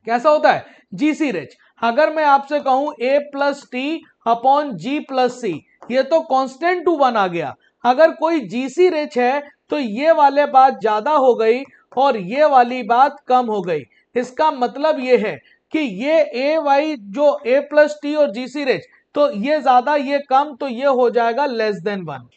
कैसा होता है? GC rich. अगर मैं आपसे कहूं a plus T upon G plus C, ये तो कांस्टेंट टू 1 आ गया। अगर कोई जीसी रिच है तो ये वाले बात ज्यादा हो गई और ये वाली बात कम हो गई। इसका मतलब ये है कि ये ए वाई जो a प्लस टी और जीसी रिच, तो ये ज्यादा ये कम, तो ये हो जाएगा लेस देन 1।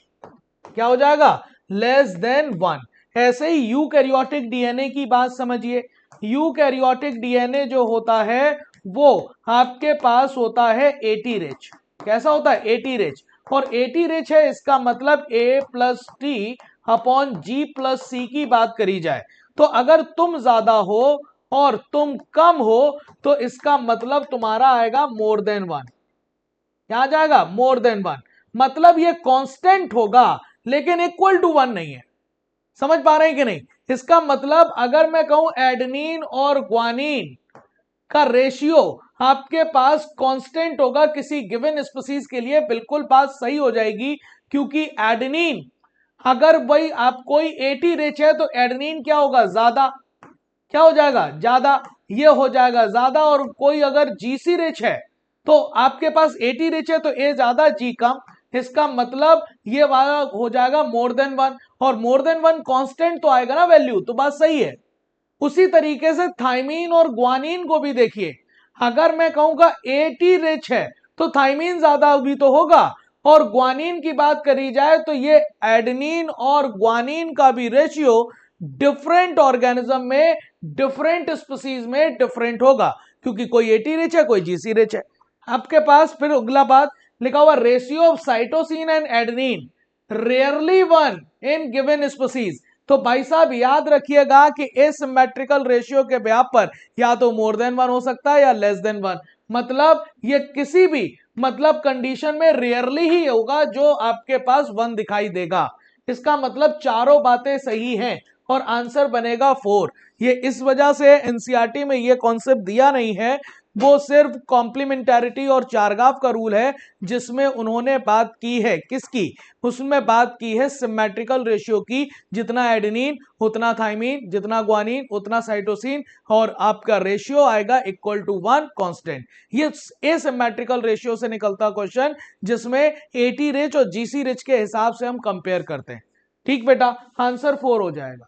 क्या हो जाएगा? Less than 1। ऐसे ही यूकैरियोटिक डीएनए की बात समझिए। यूकैरियोटिक डीएनए जो होता है वो आपके पास होता है 80 रिच। कैसा होता है? 80 रिच। और 80 रिच है, इसका मतलब a plus T upon G plus C की बात करी जाए तो अगर तुम ज्यादा हो और तुम कम हो तो इसका मतलब तुम्हारा आएगा मोर देन 1। क्या आ जाएगा? More than 1। मतलब ये कांस्टेंट होगा लेकिन इक्वल टू 1 नहीं है। समझ पा रहे हैं कि नहीं? इसका मतलब अगर मैं कहूं एडेनिन और ग्वानिन का रेशियो आपके पास कांस्टेंट होगा किसी गिवन स्पीसीज के लिए, बिल्कुल बात सही हो जाएगी क्योंकि एडेनिन अगर भाई आप कोई 80 रिच है तो एडेनिन क्या होगा? ज्यादा। क्या हो जाएगा? ज्यादा। ये हो जाएगा ज्यादा। और कोई अगर जीसी रिच है तो आपके पास 80 रिच है तो ए ज्यादा जी कम, इसका मतलब ये वाला हो जाएगा मोर देन 1। और मोर देन 1 कांस्टेंट तो आएगा ना वैल्यू, तो बात सही है। उसी तरीके से थाइमीन और ग्वानिन को भी देखिए, अगर मैं कहूंगा 80 रिच है तो थाइमीन ज्यादा भी तो होगा, और ग्वानिन की बात करी जाए तो ये एडेनिन और ग्वानिन का भी रेशियो डिफरेंट ऑर्गेनिज्म में, डिफरेंट स्पीसीज में डिफरेंट होगा क्योंकि कोई 80 रिच है, कोई जीसी रिच है। आपके पास फिर अगला बात लिखा हुआ ratio of cytosine and adenine rarely 1 in given species. तो भाई साहब याद रखिएगा कि एसिमेट्रिकल रेशियो के ब्याह पर या तो मोर देन 1 हो सकता है या लेस देन 1। मतलब ये किसी भी मतलब कंडीशन में रेयरली ही होगा जो आपके पास 1 दिखाई देगा। इसका मतलब चारों बातें सही हैं और आंसर बनेगा 4। ये इस वजह से एनसीईआरटी में ये कॉन्सेप्ट दिया नहीं है, वो सिर्फ कॉम्प्लीमेंटैरिटी और चारगाफ का रूल है जिसमें उन्होंने बात की है किसकी? उसमें बात की है सिमेट्रिकल रेशियो की, जितना एडेनिन उतना थाइमीन, जितना ग्वानिन उतना साइटोसिन, और आपका रेशियो आएगा इक्वल टू 1 कांस्टेंट। ये एसिमेट्रिकल रेशियो से निकलता क्वेश्चन जिसमें 80 रिच और जीसी रिच के हिसाब से हम कंपेयर करते हैं। ठीक बेटा, आंसर 4 हो जाएगा।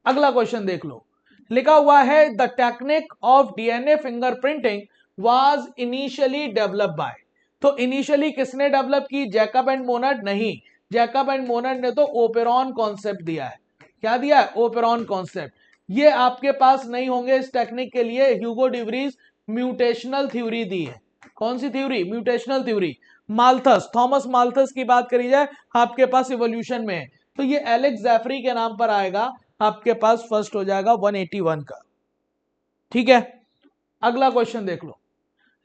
अगला क्वेश्चन देख लो, लिखा हुआ है the technique of DNA fingerprinting was initially develop by. तो इनिशियली किसने डेवलप की? जैकब एंड मोनट नहीं, जैकब एंड मोनट ने तो ओपेरॉन कॉन्सेप्ट दिया है। क्या दिया है? Operon concept. ये आपके पास नहीं होंगे इस टेक्निक के लिए। ह्यूगो डिवरीज म्यूटेशनल थ्योरी दी है। कौन सी theory? Mutational theory. Malthus, Thomas Malthus की बात करी जाए आपके पास इवोल्यूशन में है। तो ये एलेक्स जैफरी के नाम पर आएगा, आपके पास फर्स्ट हो जाएगा 181 का। ठीक है, अगला क्वेश्चन देख लो,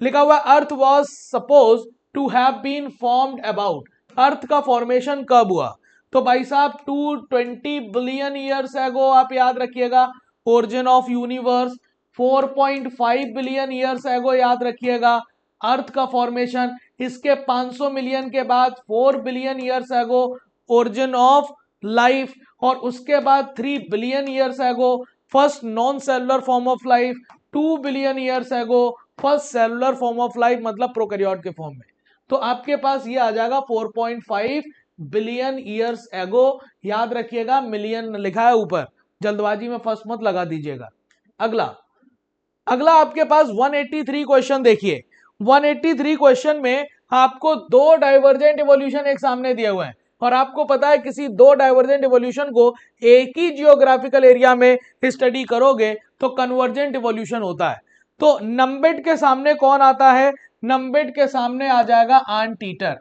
लिखा हुआ earth was suppose to have been formed about, earth का फॉर्मेशन कब हुआ? तो भाई साहब 220 बिलियन ईयर्स एगो, आप याद रखिएगा। Origin of universe 4.5 billion years ago, याद रखिएगा अर्थ का फॉर्मेशन। इसके 500 मिलियन के बाद 4 billion years ago origin of life, और उसके बाद 3 billion years ago first non cellular form of life, 2 billion years ago first cellular form of life, मतलब प्रोकैरियोट के फॉर्म में। तो आपके पास ये आ जाएगा 4.5 बिलियन ईयर्स एगो, याद रखिएगा मिलियन लिखा है ऊपर, जल्दबाजी में फर्स्ट मत लगा दीजिएगा। अगला आपके पास 183 क्वेश्चन देखिए। 183 क्वेश्चन में आपको दो डाइवर्जेंट इवोल्यूशन एक सामने दिए हुए हैं, और आपको पता है किसी दो डाइवर्जेंट इवोल्यूशन को एक ही जियोग्राफिकल एरिया में स्टडी करोगे तो कन्वर्जेंट इवोल्यूशन होता है। तो नंबेट के सामने कौन आता है? नंबेट के सामने आ जाएगा आंट ईटर।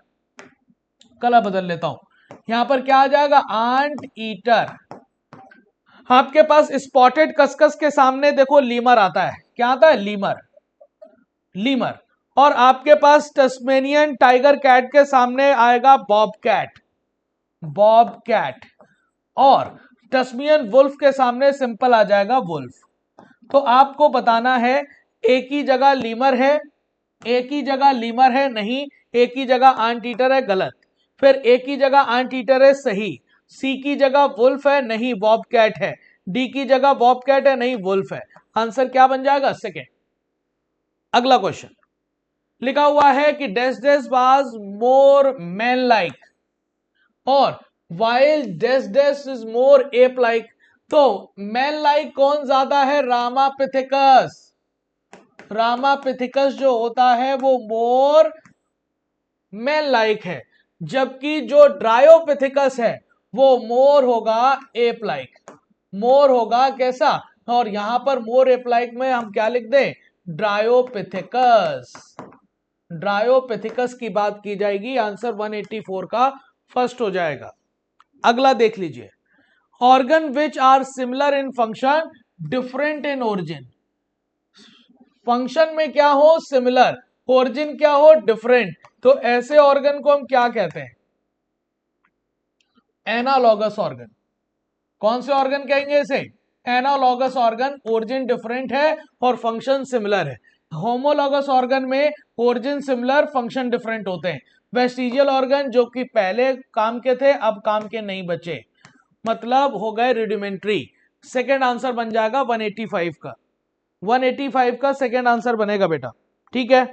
कलर बदल लेता हूं, यहां पर क्या आ जाएगा? Anteater. आपके पास स्पॉटेड कस्कस के सामने देखो लीमर आता है। क्या आता है? लीमर। और आपके पास टस्मेनियन टाइगर कैट के सामने आएगा बॉब कैट। और टस्मेनियन वुल्फ के सामने सिंपल आ जाएगा वुल्फ। तो आपको बताना है एक ही जगह लीमर है, नहीं, एक ही जगह आंट ईटर है, गलत। फिर एक ही जगह आंट ईटर है, सही। सी की जगह वुल्फ है, नहीं बॉब कैट है। डी की जगह बॉब कैट है, नहीं वुल्फ है। आंसर क्या बन जाएगा? सेकेंड। अगला क्वेश्चन लिखा हुआ है कि dash dash was more man like और while dash dash is more ape like. तो मैन लाइक कौन ज्यादा है? रामापिथिकस जो होता है वो मोर मैन लाइक है, जबकि जो ड्रायोपिथिकस है वो मोर होगा एप लाइक। मोर होगा कैसा? और यहां पर मोर एप लाइक में हम क्या लिख दें? ड्रायोपिथिकस की बात की जाएगी। आंसर 184 का फर्स्ट हो जाएगा। अगला देख लीजिए, organ which are similar in function different in origin. Function में क्या हो? सिमिलर, ओरिजिन क्या हो? डिफरेंट। तो ऐसे ऑर्गन को हम क्या कहते हैं? Analogous organ. कौन से ऑर्गन कहेंगे इसे? Analogous organ. ओरिजिन डिफरेंट है और फंक्शन सिमिलर है। होमोलॉगस ऑर्गन में ओरिजिन सिमिलर, फंक्शन डिफरेंट होते हैं। वेस्टिजियल ऑर्गन जो कि पहले काम के थे अब काम के नहीं बचे, मतलब हो गए रुडिमेंट्री। सेकेंड आंसर बन जाएगा 185 का। 185 का सेकेंड आंसर बनेगा बेटा। ठीक है,